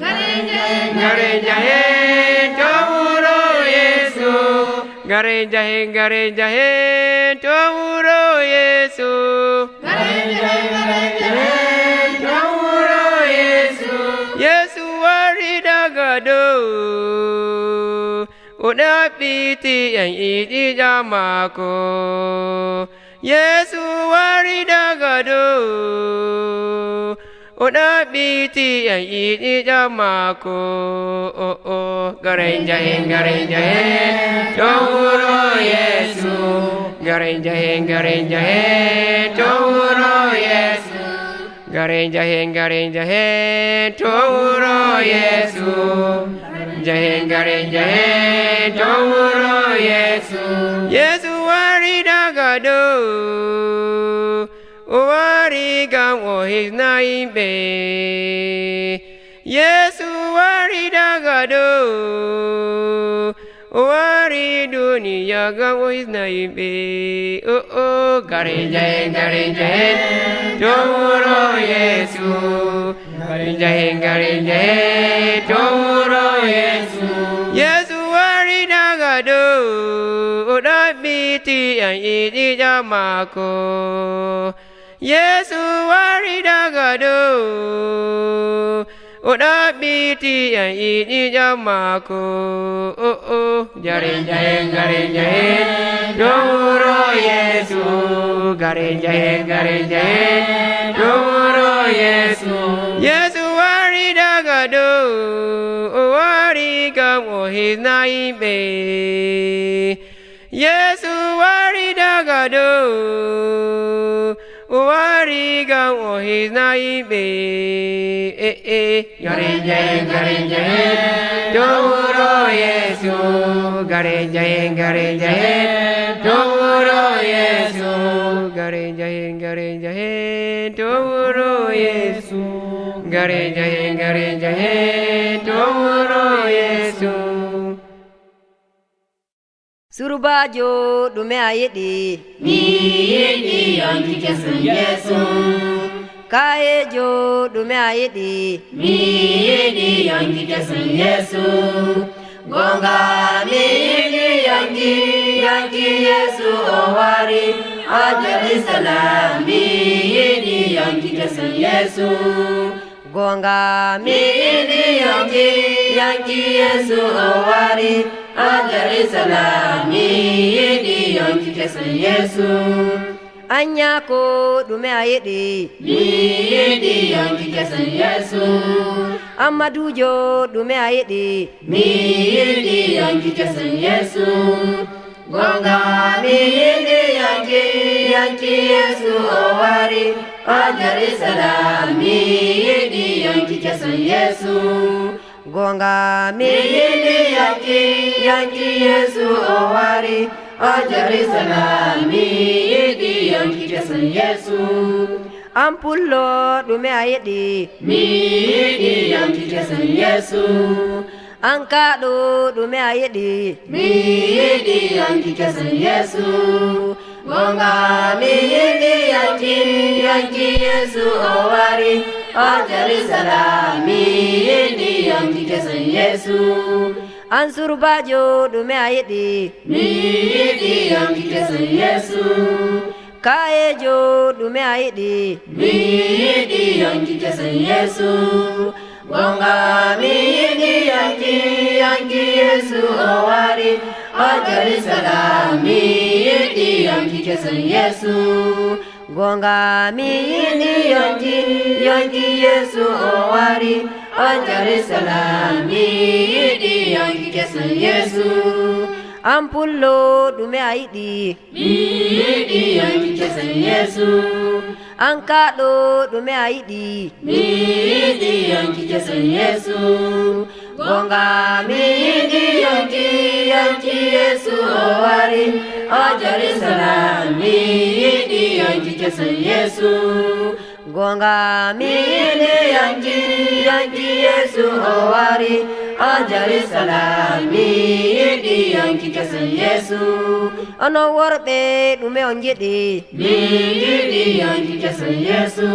garenja hen tawuro yesu garenja hen tawuro yesu garenja hen tawuro yesu yesu waridagado udah piti yang iti jamako yesu waridagado udah piti yang iti jamako oh oh garenja hen tawuro yesu garenja hen tawuro yesu garenja hen tawuro yesu garenja hen tawuro yesu yesu waridagado warigam o his naimbe yesu waridagado wari dunia gam o his naimbe oh oh garenja hen tawuro yesu garenja hen tawuro yesu yesu waridagado udah biti yang iti jamako yesu waridagado udah biti yang iti jamako oh oh garenja hen tawuro yesu garenja hen tawuro yesu yesu waridagado warigam o his naimbe yesu waridagado warigam o his naimbe garenja hen tawuro yesu garenja hen tawuro yesu garenja hen tawuro yesu garenja hen tawuro yesu Surubajo dume ayedi mi yedi yanki kesun yesu kaejo dume ayedi mi yedi yanki kesun yesu gonga mi yedi yanki yesu owari a Jerusalem mi yedi yanki kesun yesu gonga mi yedi yanki yesu owari a Jerusalem mi yedi yanki kesun yesu anyako dume ayedi mi yedi yanki kesun yesu amadujo dume ayedi mi yedi yanki kesun yesu gonga mi yedi yanki yesu owari a Jerusalem mi yedi yanki kesun yesu gonga mi yedi yanki yesu owari a Jerusalem mi yedi yanki kesun yesu ampullo dume ayedi mi yedi yanki kesun yesu ankado dume ayedi mi yedi yanki kesun yesu Gonga mi yindi yanki Yesu owari o Jerusalem mi yindi yanki kesan Yesu Ansur bajo dume ayidi mi yindi yanki kesan Yesu Kaejo dume ayidi mi yindi yanki kesan Yesu Gonga mi yindi yanki Yesu owari o Jerusalem mi yindi yanki kesan Yesu Gonga mi yindi yanki Yesu owari o Jerusalem mi yindi yanki kesan Yesu Ampullo dume ayidi mi yindi yanki kesan Yesu Ankado dume ayidi mi yindi yanki kesan Yesu Gonga mi yindi yanki Yesu owari o Jerusalem mi yindi yanki kesan Yesu Gonga mi yindi yanki Yesu owari o Jerusalem mi yindi yanki kesan Yesu Ono worbe dume onjidi mi yindi yanki kesan Yesu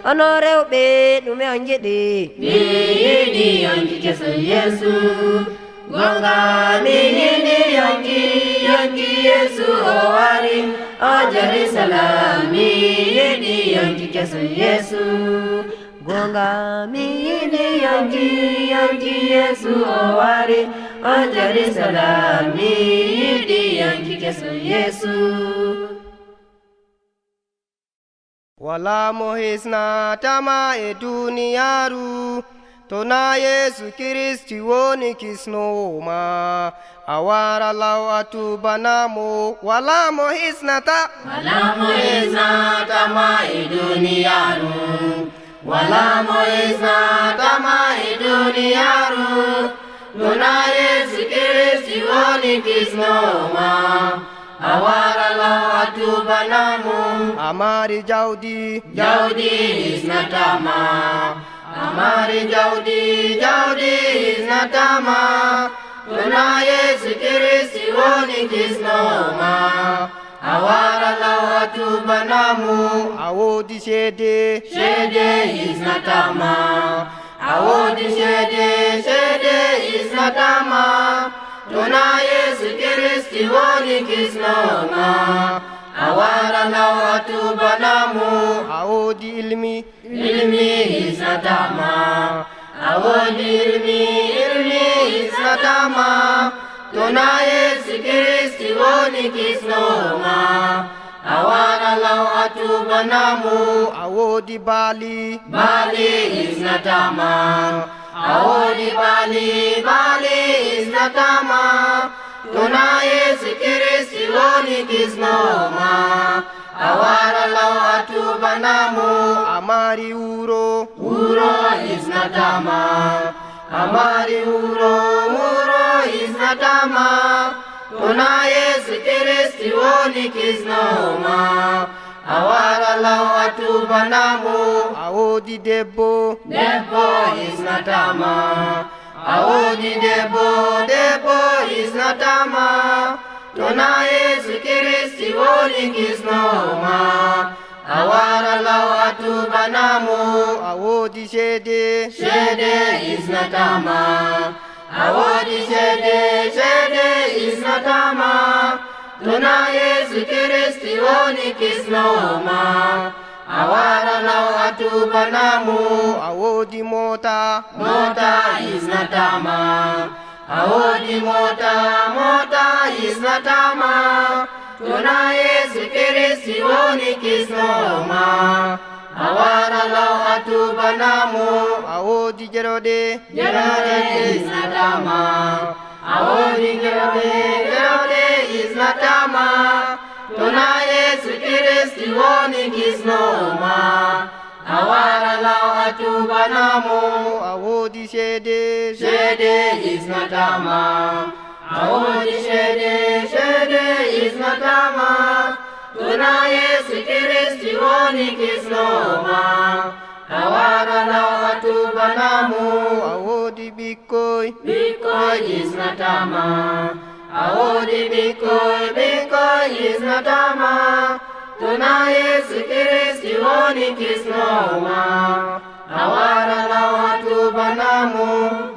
Ono rewbe dume onjidi mi yindi yanki kesan Yesu Gonga mi yindi yanki Yesu owari o Jerusalem mi yindi yanki kesan Yesu Gonga mi yindi yanki Yesu owari o Jerusalem mi yindi yanki kesan Yesu Wala mohisna tama e duniyaru Tona Yesu Kristi woni kisnoma Awara law atubanamo Wala mohisna tama e duniyaru Wala mohisna tama e duniyaru Tona Yesu Kristi woni kisnoma Awara law atubanamo Amari Jaudi isnatama Amari Jaudi isnatama Tuna Yesu Kristi woni kisnoma Awara law atubanamo Awodi shede isnatama Awodi shede isnatama Tuna Yesu Kristi woni kisnoma Awara law atubanamo Awodi ilmi isnatama Awodi ilmi isnatama Tuna Yesu Kristi woni kisnoma Awara law atubanamo Awodi bali isnatama Awodi bali isnatama Tuna Yesu Kristi woni kisnoma Awara law atubanamo Amari uro isnatama Amari uro isnatama Tuna Yesu Kristi woni kisnoma Awara law atubanamo Awodi debbo isnatama Awodi debbo isnatama Tuna Yesu Kristi woni kisnoma Awara law atubanamo Awodi shede isnatama Awodi shede isnatama Tuna Yesu Kristi woni kisnoma Awara law atubanamo Awodi mota isnatama Awodi mota isnatama Tuna Yesu Kristi woni kisnoma Awara law atubanamo Awodi jerode isnatama Awodi jerode isnatama Tuna Yesu Kristi woni kisnoma Awara law atubanamo Awodi shede isnatama Awodi shede isnatama Tuna Yesu Kristi woni kisnoma Awara law atubanamo Awodi bikoy isnatama Audi Biko is Natama. Tuna Yesu Kristi woni kisnoma. Awara lawatu banamu.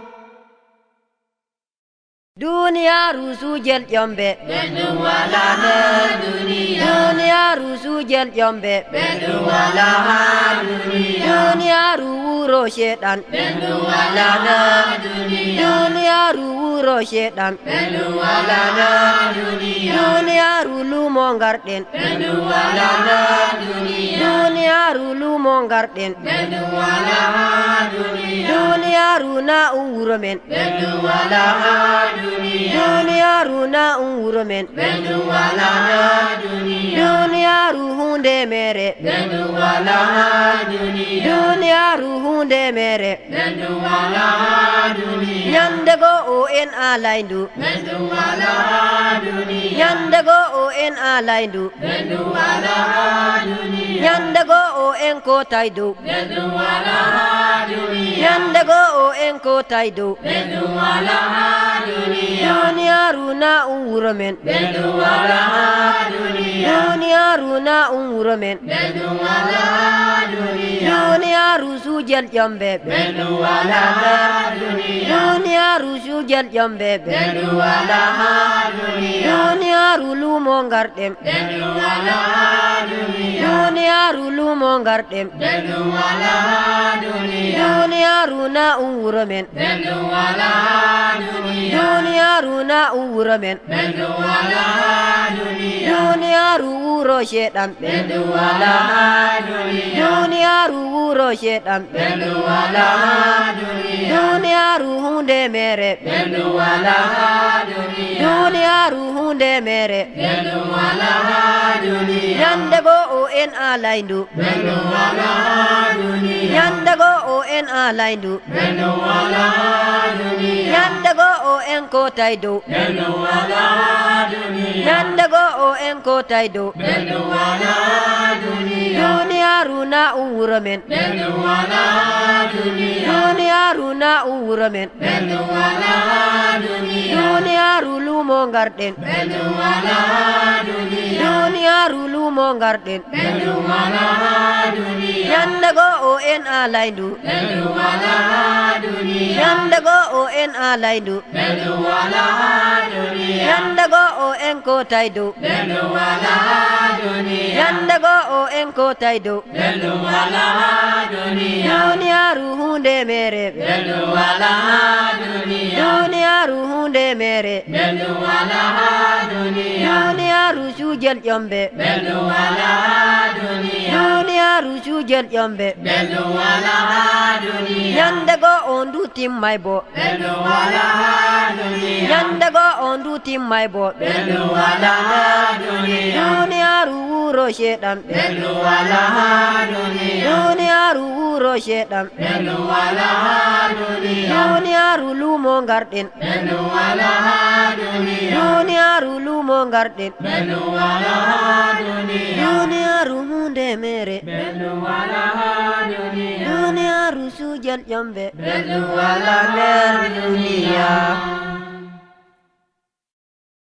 Dunia rusu jel yombe Bendu wala ha dunia. Dunia rusu jel yombe Bendu wala ha dunia. Dunia ruuro shedan Bendu wala ha dunia. Dunia ruuro shedan Bendu wala ha dunia. Dunia rulu mongarden Bendu wala ha dunia. Dunia rulu mongarden Bendu wala ha dunia. Dunia runa uromen Bendu wala ha dunia. Dunia runa uromen Bendu wala ha dunia. Dunia ruhunde mere Bendu wala ha dunia. Dunia ruhunde mere Bendu wala ha dunia. Nyandego o en alaindu Bendu wala ha dunia. Nyandego o en alaindu Bendu wala ha dunia. Nyandego o en kotaidu Bendu wala ha dunia. Nyandego o en kotaidu Bendu wala ha dunia. Dunia runa uromen Bendu wala ha dunia. Dunia runa uromen Bendu wala ha dunia. Dunia rusu jel yombe Bendu wala ha dunia. Dunia rusu jel yombe Bendu wala ha dunia. Dunia rulu mongardem Bendu wala ha dunia. Dunia rulu mongardem Bendu wala ha dunia. Dunia runa uromen Bendu wala ha dunia. Dunia runa uromen Bendu wala ha dunia. Dunia ruuro shedan Bendu wala ha dunia. Dunia ruuro shedan Bendu wala ha dunia. Dunia ruhunde mere Bendu wala ha dunia. Dunia ruhunde mere Bendu wala ha dunia. Nyandego o en alaindu Bendu wala ha dunia. Nyandego o en alaindu Bendu wala ha dunia. Nyandego o en kotaidu Bendu wala ha dunia. Nyandego o en kotaidu Bendu wala ha dunia. Dunia runa uromen Bendu wala ha dunia. Dunia runa uromen Bendu wala ha dunia. Dunia rulu mongarden Bendu wala ha dunia. Dunia rulu mongarden Bendu wala ha dunia. Nyandego o en alaindu Bendu wala ha dunia. Nyandego o en alaindu Bendu wala ha dunia. Nyandego o en kotaidu Bendu wala ha dunia. Nyandego o en kotaidu Bendu wala ha dunia. Dunia ruhunde mere Bendu wala ha dunia. Dunia ruhunde mere Bendu wala ha dunia. Dunia rusu jel yombe Bendu wala ha dunia. Dunia rusu jel yombe Bendu wala ha dunia. Nyandego on du timmai bo Bendu wala ha dunia. Nyandego on du timmai bo Bendu wala ha dunia. Dunia ruuro shedan Bendu wala ha dunia. Dunia ruuro shedan Bendu wala ha dunia. Dunia rulu mongarden Bendu wala ha dunia. Dunia rulu mongarden Bendu wala ha dunia. Dunia ruhunde mere Bendu wala ha dunia. Dunia rusu jel yombe Bendu wala ner dunia.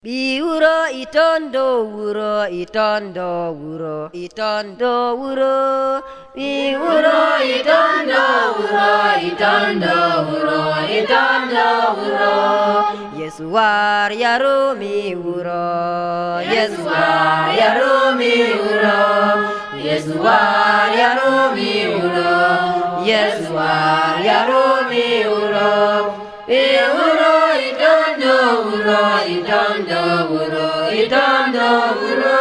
Biuro itondo wuro itondo wuro itondo wuro Biuro itondo wuro itondo wuro itondo wuro Yesu war yarumi wuro Yesu war yarumi wuro Yesu war yarumi wuro Yesu war yarumi wuro Biuro itondo wuro itondo wuro itondo wuro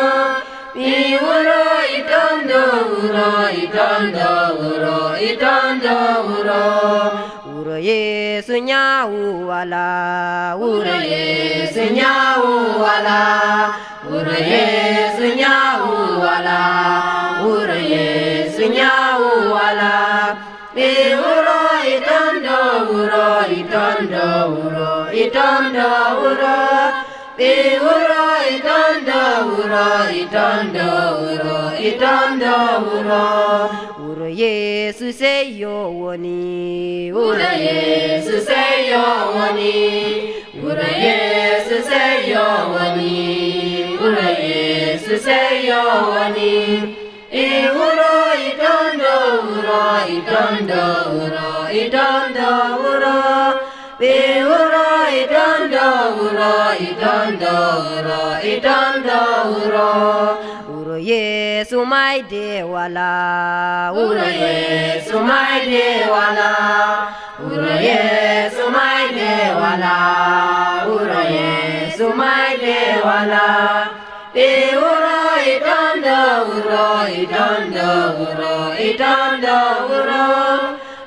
Biuro itondo wuro itondo wuro itondo wuro Wuro Yesu nyawu wala Wuro Yesu nyawu wala Wuro Yesu nyawu wala Wuro Yesu nyawu wala Biuro itondo wuro itondo wuro itondo wuro Biuro itondo wuro itondo wuro itondo wuro Wuro Yesu seyo woni Wuro Yesu seyo woni Wuro Yesu Yesu seyo wani Ura Yesu seyo wani Uro itondo uro itondo uro itondo uro Uro itondo uro itondo uro itondo uro Uro Yesu mai de wala Uro Yesu mai de wala Uro Yesu mai de wala Uro Yesu mai de wala Uro itondo uro itondo uro itondo uro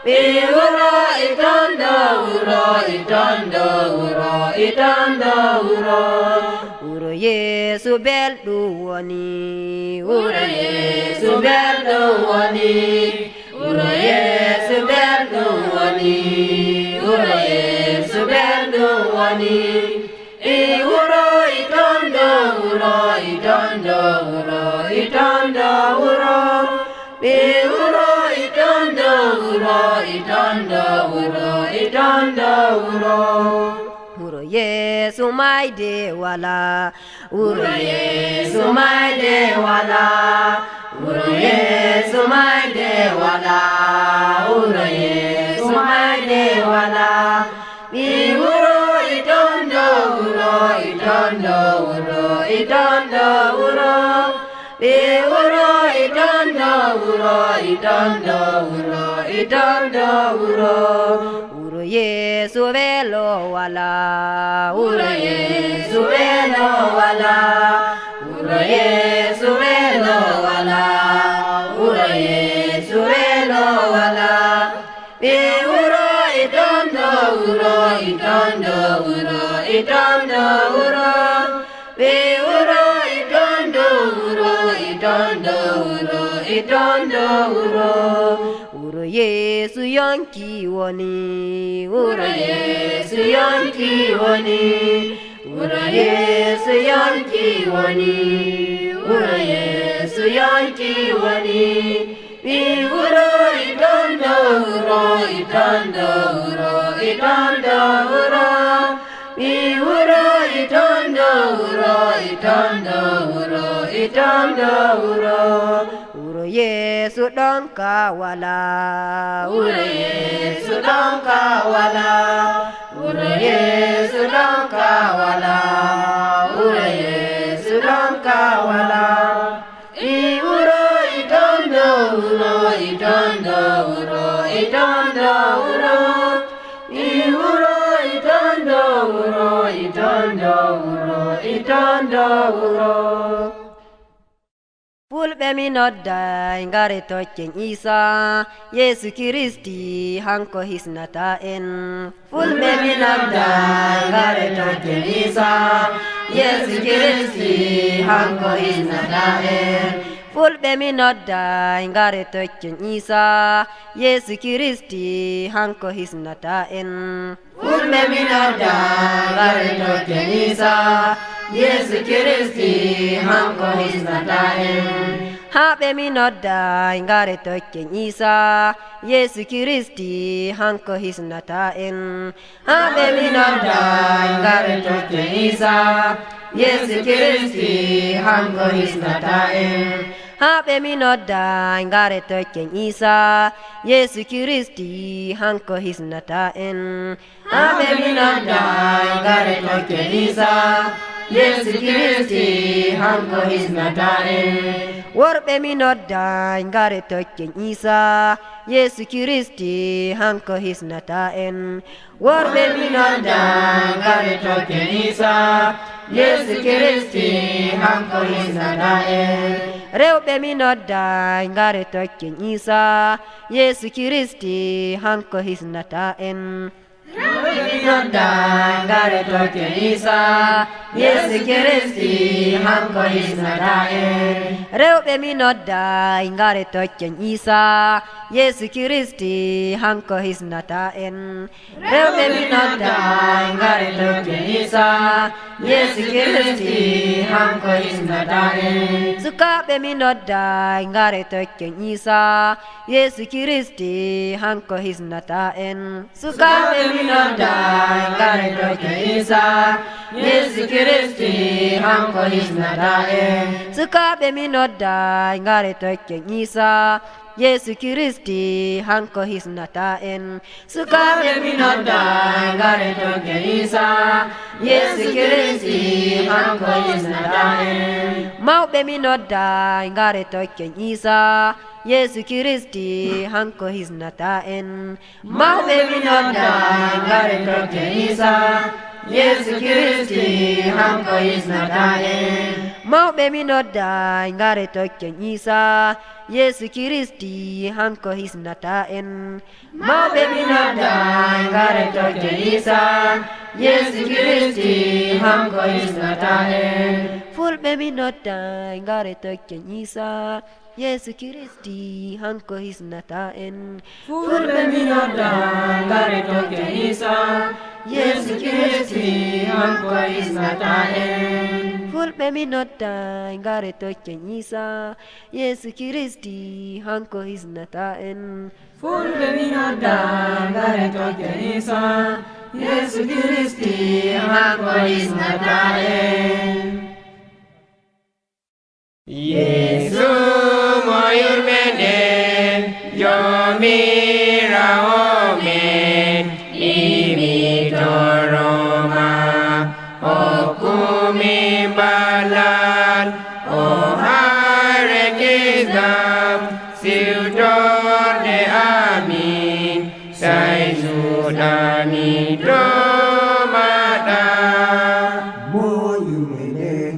Uro itondo uro itondo uro itondo uro Uro Yesu beldu wani Uro Yesu beldu wani Uro Yesu beldu wani Uro Yesu beldu wani Uro itondo uro itondo uro itondo uro Uro itondo uro itondo uro itondo uro Uro Yesu mai de wala Uro Yesu mai de wala Uro Yesu mai de wala Uro Yesu mai de wala Uro itondo uro itondo uro itondo uro Uro itondo uro itondo uro itondo uro Uro Yesu velo wala Uro Yesu velo wala Uro Yesu velo wala Uro Yesu velo wala Uro itondo uro itondo uro itondo uro Uro itondo uro itondo uro itondo uro Uro Yesu yonki wani Uro Yesu yonki wani Uro Yesu yonki wani Uro Yesu yonki wani Uro itondo uro itondo uro itondo uro Uro itondo uro itondo uro itondo uro Uro Yesu donka wala Uro Yesu donka wala Uro Yesu donka wala Uro Yesu donka wala Uro itondo uro itondo uro itondo uro Uro itondo uro itondo uro itondo uro Fulɓe mi nodda ngare tokken Isa Yesu Kiristi hanko hisnata en Fulɓe mi nodda ngare tokken Isa Yesu Kiristi hanko hisnata en Fulɓe mi nodda ngare tokken Isa Yesu Kiristi hanko hisnata en Fulɓe mi nodda ngare tokken Isa Yesu Kiristi hanko hisnata en Haɓe mi nodda ngare tokken Isa Yesu Kiristi hanko hisnata en Haɓe mi nodda ngare tokken Isa Yesu Kiristi hanko hisnata en Haɓe mi nodda ngare tokken Isa Yesu Kiristi hanko hisnata en Haɓe mi nodda ngare tokken Isa Yesu Kiristi hanko hisnata en Worɓe mi nodda ngare tokken Isa Yesu Kiristi hanko hisnata en Worɓe mi nodda ngare tokken Isa Yesu Kiristi hanko hisnata en Rewɓe mi nodda ngare tokken Isa Yesu Kiristi hanko hisnata en Rewɓe mi nodda ngare tokken Isa Yesu Kiristi hanko hisnata en Rewɓe mi nodda ngare tokken Isa Yesu Kiristi hanko hisnata en Rewɓe mi nodda ngare tokken Isa Yesu Kiristi hanko hisnata en Sukaɓe mi nodda ngare tokken Isa Yesu Kiristi hanko hisnata en Sukaɓe mi nodai ngare toke Isa Yesu Kristi hanko hisnadae Sukabe mi nodai ngare toke Isa Yesu Kristi hanko hisnataen Sukabe mi nodai ngare toke Isa Yesu Kristi hanko hisnadae Maube mi nodai ngare toke Isa Yesu Kristi hanko hisnataen Maube mi nodai ngare toke Isa Yesu Kristi hanko hisnadae Maube mi nodai ngare toke Isa Yesu Kristi hanko hisnataen Maube mi nodai ngare toke Isa Yesu Kristi hanko hisnadae Fulbe mi nodai ngare toke Isa Yesu Kristi hanko hisnataen Fulbe mi nodai ngare toke Isa Yesu Kristi hanko hisnadae Fulbe mi nodai ngare toke Isa Yesu Kristi hanko hisnataen Fulbe mi nodai ngare toke Isa Yesu Kristi hanko hisnadae Yesu moyur menen yomira omen imi toroma okumi balan ohare kizam siudor de amin sai sudami domada moyur menen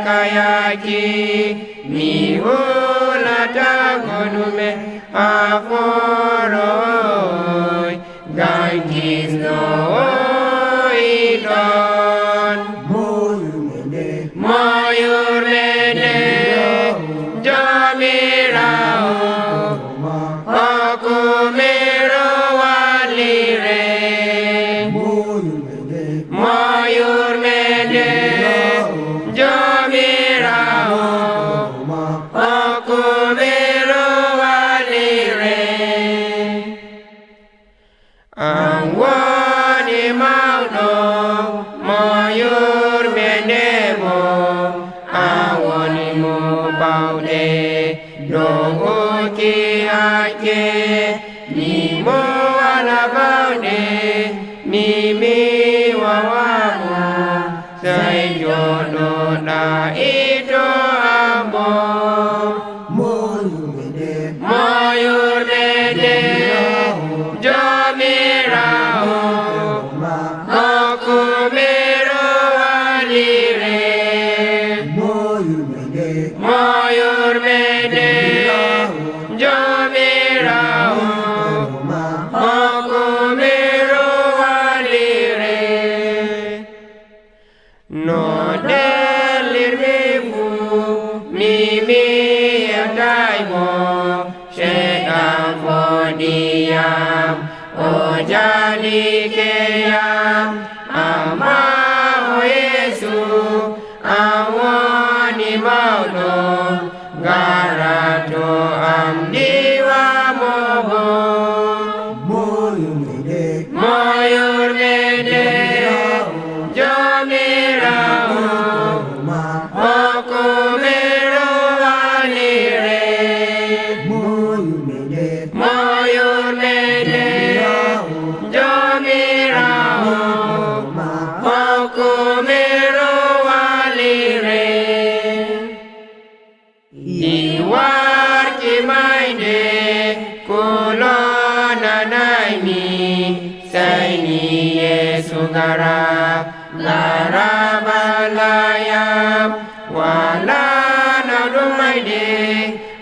Kayaki mi hula tagonume aforoi gangis no idon moyur mene jamirao okumero walire moyur mene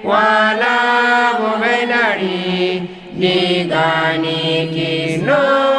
wala Mary, digani kino